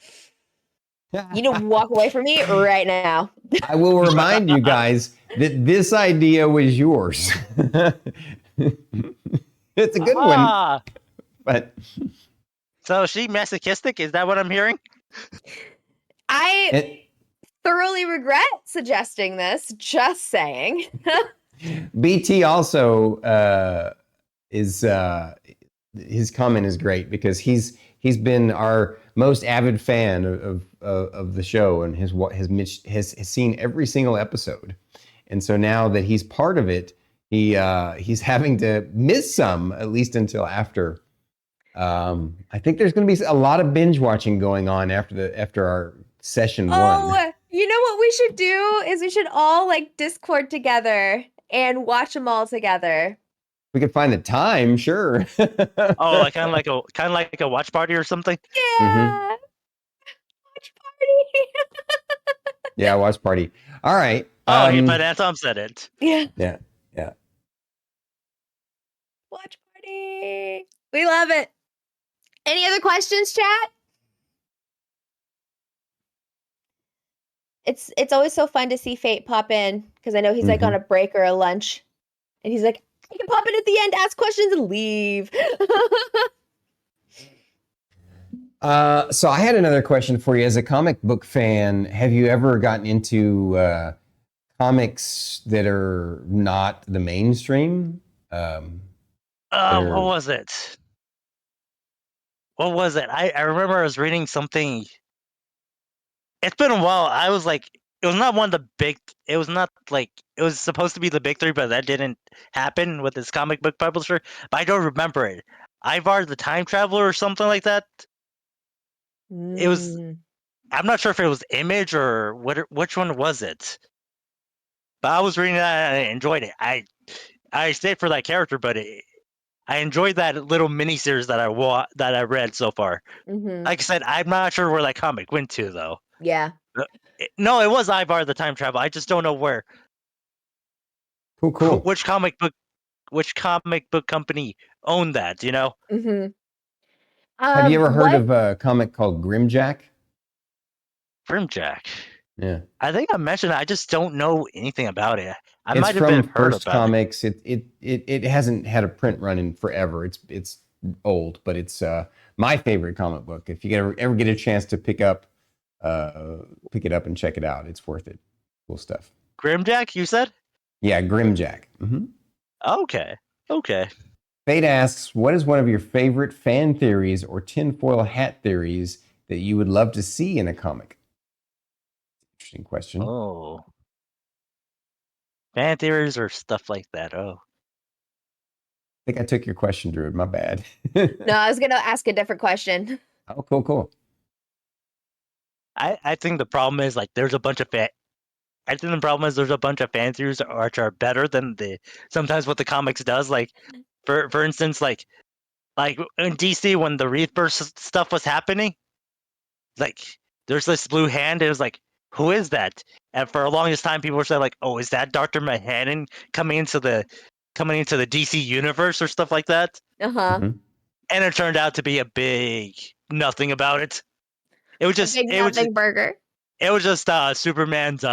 you know, walk away from me right now. I will remind you guys that this idea was yours. It's a good one. But so is she masochistic? Is that what I'm hearing? thoroughly regret suggesting this. Just saying. BT also is his comment is great because he's been our most avid fan of the show and has seen every single episode, and so now that he's part of it, he's having to miss some at least until after. I think there's going to be a lot of binge watching going on after our session 1. Oh, you know what we should do is we should all like Discord together and watch them all together. We could find the time, sure. Oh, like kind of like a watch party or something. Yeah. Watch party. Yeah, watch party. All right. Oh, but Tom said it. Yeah. Yeah. Watch party. We love it. Any other questions, chat? It's always so fun to see Fate pop in because I know he's like on a break or a lunch, and he's like, "I can pop in at the end, ask questions, and leave." So I had another question for you. As a comic book fan, have you ever gotten into comics that are not the mainstream? What was it? What was it? I remember I was reading something. It's been a while. I was like, it was not one of the big. It was not like it was supposed to be the big 3, but that didn't happen with this comic book publisher. But I don't remember it. Ivar the Time Traveler or something like that. It was. I'm not sure if it was Image or which one was it. But I was reading that and I enjoyed it. I stayed for that character, but I enjoyed that little miniseries that I read so far. Like I said, I'm not sure where that comic went to though. Yeah. No, it was Ivar the Time Traveler. I just don't know where. Cool. Which comic book company owned that? You know. Have you ever heard of a comic called Grimjack? Grimjack. Yeah. I think I mentioned it. I just don't know anything about it. I It's might have from been heard First about Comics. It hasn't had a print run in forever. It's old, but it's my favorite comic book. If you ever get a chance to pick it up and check it out, it's worth it. Cool stuff. Grimjack, you said? Yeah, Grimjack. Okay. Fate asks, what is one of your favorite fan theories or tinfoil hat theories that you would love to see in a comic? Interesting question. Oh. Fan theories or stuff like that. Oh. I think I took your question, Drew. My bad. No, I was gonna ask a different question. Oh, cool. I think the problem is like there's a bunch of fan theories which are better than sometimes what the comics does. Like for instance, like in DC when the Rebirth stuff was happening, like there's this blue hand. It was like, who is that? And for the longest time, people were saying like, oh, is that Dr. Manhattan coming into the DC universe or stuff like that? And it turned out to be a big nothing about it. It was just burger. It was just Superman's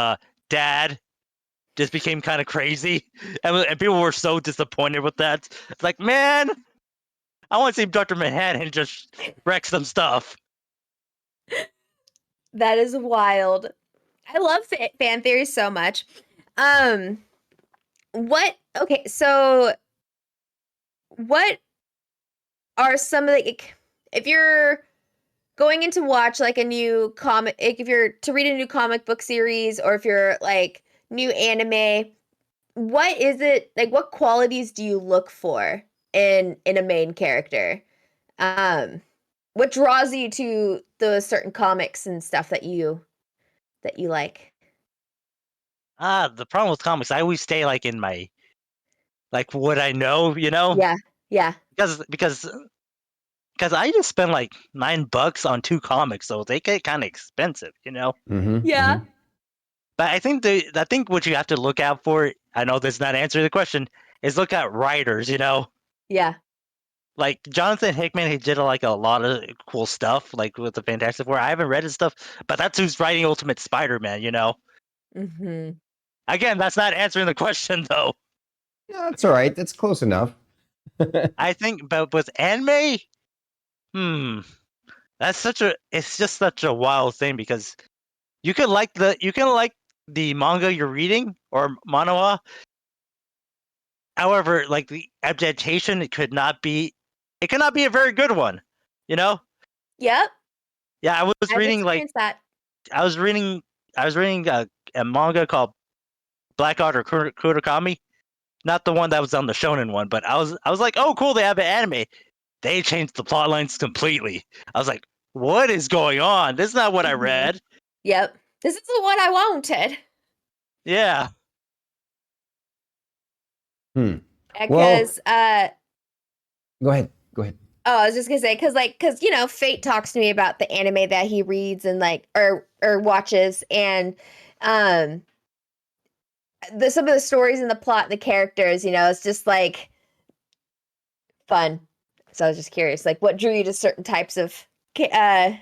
dad just became kind of crazy, and people were so disappointed with that. It's like, man, I want to see Dr. Manhattan just wreck some stuff. That is wild. I love fan theories so much. Okay, so what are some of the, if you're going in to watch like a new comic, if you're to read a new comic book series, or if you're like new anime, what is it like? What qualities do you look for in a main character? What draws you to the certain comics and stuff that you like? The problem with comics, I always stay like in my what I know, you know? Yeah. Because I just spent like $9 on 2 comics, so they get kind of expensive, you know? Yeah. But I think what you have to look out for, I know this is not answering the question, is look at writers, you know? Yeah. Like Jonathan Hickman, he did like a lot of cool stuff, like with the Fantastic Four. I haven't read his stuff, but that's who's writing Ultimate Spider-Man, you know? Again, that's not answering the question though. No, that's all right. That's close enough. I think, but with anime, it's just such a wild thing because you can like the manga you're reading or manhwa. However, like the adaptation, it could not be a very good one. You know? Yep, Yeah, I've experienced that. I was reading a manga called Black Otter Kurakami. Not the one that was on the shonen one, but I was like, oh cool, they have an anime. They changed the plot lines completely. I was like, what is going on? This is not what I Mhm. read. Yep, this is the one I wanted. Yeah. Well, Because go ahead. Go ahead. oh, I was just gonna say because you know, Fate talks to me about the anime that he reads and like or watches, and um some of the stories and the plot and the characters, you know, it's just like fun. So I was just curious, like what drew you to certain types of characters?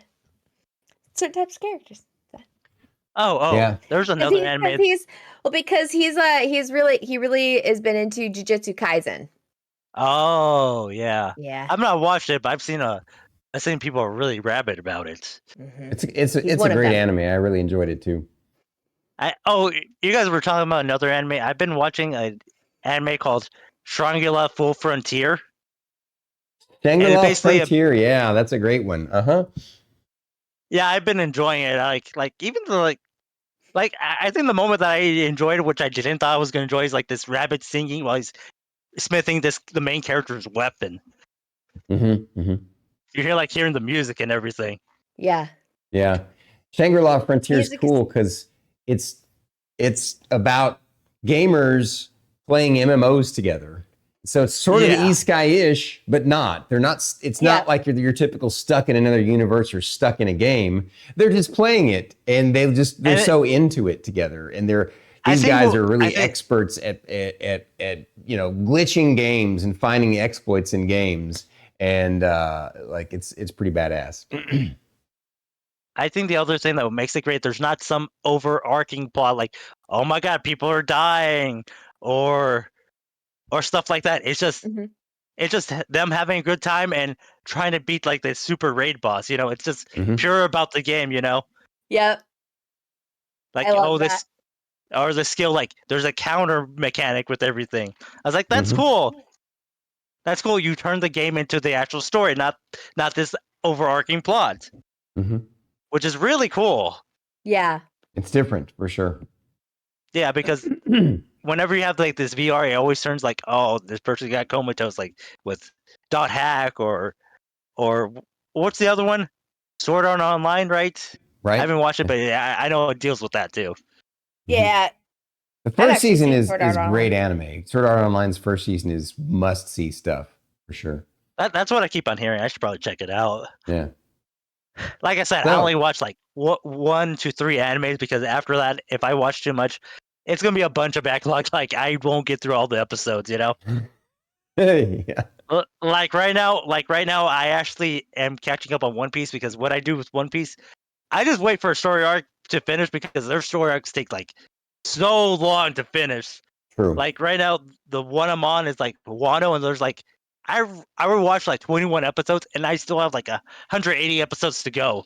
Oh, Yeah. there's another anime. Because he really has been into Jujutsu Kaisen. Oh, yeah. Yeah. I've not watched it, but I've seen people are really rabid about it. Mm-hmm. It's He's a one of great them. anime. I really enjoyed it too. You guys were talking about another anime. I've been watching an anime called Shangri-La Full Frontier, and it Shangri-La basically, Frontier. Yeah, that's a great one. Uh-huh. yeah, I've been enjoying it. Like even the I think the moment that I enjoyed, which I didn't thought I was gonna enjoy, is like this rabbit singing while he's smithing the main character's weapon. Mm-hmm. Mm-hmm. You hear hearing the music and everything. Yeah. Yeah. Shangri-La Frontier is Music is cool because it's about gamers playing MMOs together. So it's sort of Yeah. isekai-ish, but not. They're not. It's Yeah. not like your typical stuck in another universe or stuck in a game. They're just playing it, and they're so into it together. And these guys are really experts at glitching games and finding exploits in games, and it's pretty badass. I think the other thing that makes it great, there's not some overarching plot like, oh my god, people are dying, or stuff like that. Mhm. It's just them having a good time and trying to beat like this super raid boss. You know, it's just Mhm. pure about the game. You know, Yep. like I love oh that. this or the skill, like there's a counter mechanic with everything. I was like, that's Mhm. cool. That's cool. You turn the game into the actual story, not this overarching plot, Mhm. which is really cool. Yeah. It's different for sure. Yeah, because whenever you have like this VR, it always turns like, oh, this person got comatose, like with dot hack or what's the other one? Sword Art Online, right? I Right? haven't watched it, but yeah, I know it deals with that too. Yeah. The I've first actually season seen Sword Art is Online. great anime. Sword Art Online's first season is must see stuff for sure. That's what I keep on hearing. I should probably check it out. Yeah. Like I said, I only So watch like 1 to 3 animes because after that, if I watch too much, it's gonna be a bunch of backlog. Like I won't get through all the episodes, you know. yeah. Like right now, I actually am catching up on One Piece because what I do with One Piece, I just wait for a story arc to finish because their story arcs take like so long to finish. True. Like right now, the one I'm on is like Wano, and there's like I would watch like 21 episodes, and I still have like 180 episodes to go.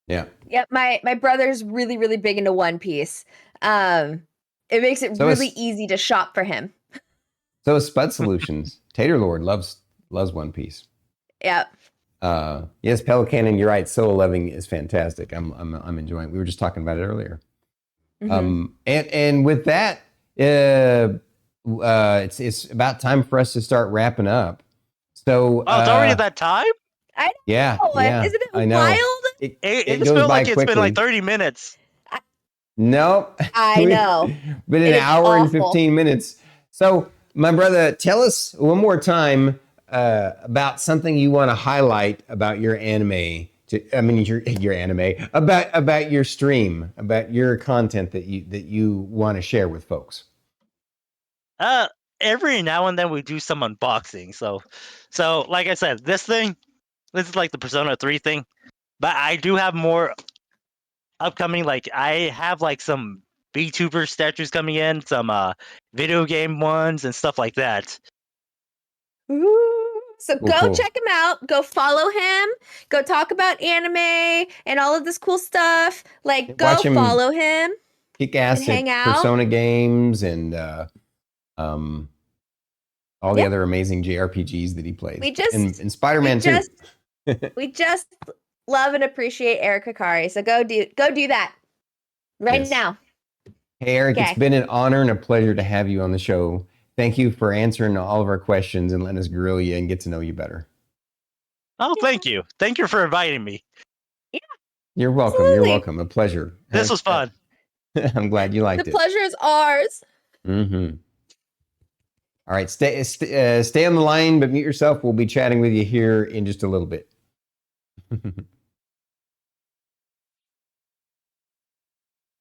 Yeah. Yep. My brother's really, really big into One Piece. It makes it So really is easy to shop for him. Spud Solutions. Tater Lord loves One Piece. Yep. Yes, Pelican, and you're right. Solo Leveling is fantastic. I'm enjoying. We were just talking about it earlier. Mhm. And with that, it's about time for us to start wrapping up. So Oh, it's already that time. I yeah, know. yeah, Isn't it I know. wild? It It just goes feels by like it's been like quickly. 30 minutes. Nope. I know. Been an It's hour and awful. 15 minutes. So, my brother, tell us one more time about something you want to highlight about your anime. Your anime about your stream, about your content that you want to share with folks. Uh, every now and then we do some unboxing. So like I said, this is like the Persona 3 thing, but I do have more upcoming. Like I have like some VTuber statues coming in, some video game ones and stuff like that. Ooh. So Cool, go cool. check him out. Go follow him. Go talk about anime and all of this cool stuff. Like, go Watch him follow him. kick ass hang at out. Persona games and all the Yeah. other amazing JRPGs that he plays. We just- and Spider-Man too. We just love and appreciate EricHikari. So go do that right Yes. now. Hey, Eric, Okay. it's been an honor and a pleasure to have you on the show. Thank you for answering all of our questions and letting us grill you and get to know you better. Oh, thank you. Thank you for inviting me. You're welcome. Absolutely. You're welcome. A pleasure. This was fun. I'm glad you liked The it. pleasure is ours. Mm-hmm. All right, stay on the line, but mute yourself. We'll be chatting with you here in just a little bit.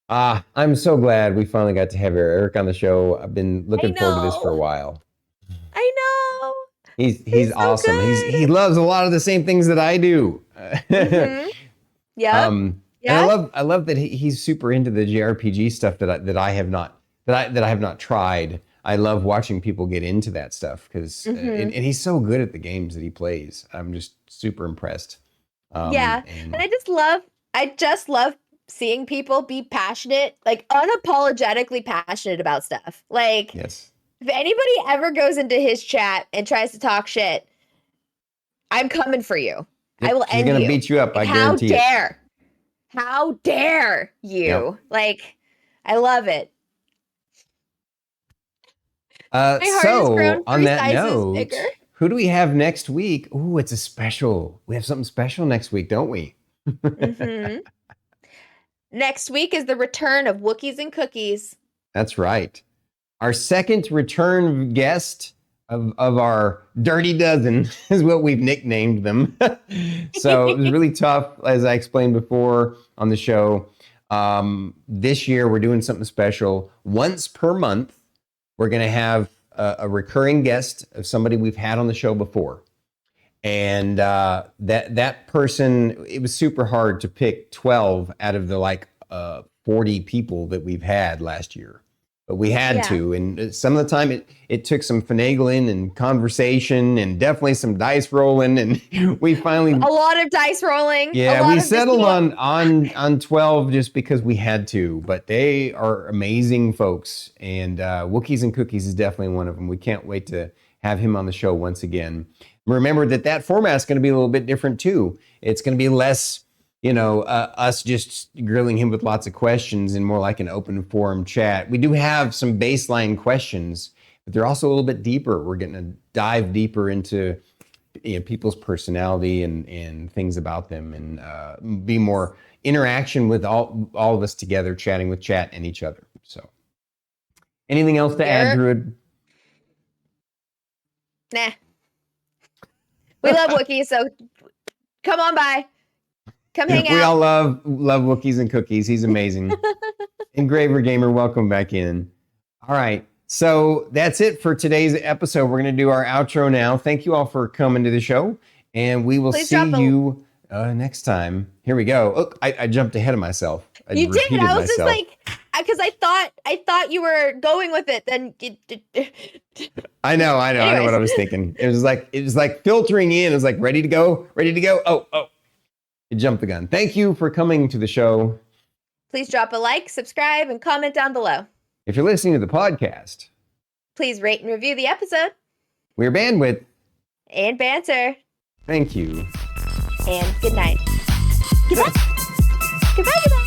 I'm so glad we finally got to have Eric on the show. I've been looking forward to this for a know. while. I know. He's so awesome. good. He loves a lot of the same things that I do. Mhm. Yeah. And Yeah. I love that he's super into the JRPG stuff that I have not tried. I love watching people get into that stuff because and he's so good at the games that he plays. I'm just super impressed. Yeah. And I just love seeing people be passionate, like unapologetically passionate about stuff. Like, yes. if anybody ever goes into his chat and tries to talk shit, I'm coming for you. I will She's end gonna you. beat you up. Like, I guarantee it. How dare you? Yep. Like, I love it. My heart has So grown on 3 that sizes note, bigger. who do we have next week? Ooh, it's a special. We have something special next week, don't we? Mhm. Next week is the return of Wookiees and Cookies. That's right. Our second return guest of our Dirty Dozen is what we've nicknamed them. So it was really tough, as I explained before on the show. This year, we're doing something special. Once per month, we're going to have a recurring guest of somebody we've had on the show before. And that person, it was super hard to pick 12 out of the 40 people that we've had last year. But we had to. And some of the time it took some finagling and conversation and definitely some dice rolling. And we finally... A lot of dice rolling. Yeah, we settled on 12 just because we had to. But they are amazing folks. And Wookiees and Cookies is definitely one of them. We can't wait to have him on the show once again. Remember that format is going to be a little bit different too. It's going to be less, us just grilling him with lots of questions and more like an open forum chat. We do have some baseline questions, but they're also a little bit deeper. We're going to dive deeper into people's personality and things about them and be more interaction with all of us together, chatting with chat and each other. So anything else to add, Druid? Nah. We love Wookiees, so come on by. Come hang out. We all love Wookiees and Cookies. He's amazing. Engraver Gamer, welcome back in. All right. So that's it for today's episode. We're going to do our outro now. Thank you all for coming to the show, and we will see you next time. Here we go. Look, I jumped ahead of myself. You did. I was just like, because I thought you were going with it. Then I know what I was thinking. It was like filtering in. It was like ready to go. Oh, you jumped the gun. Thank you for coming to the show. Please drop a like, subscribe, and comment down below. If you're listening to the podcast, please rate and review the episode. We're Bandwidth and Banter. Thank you. And good night. Goodbye. Goodbye.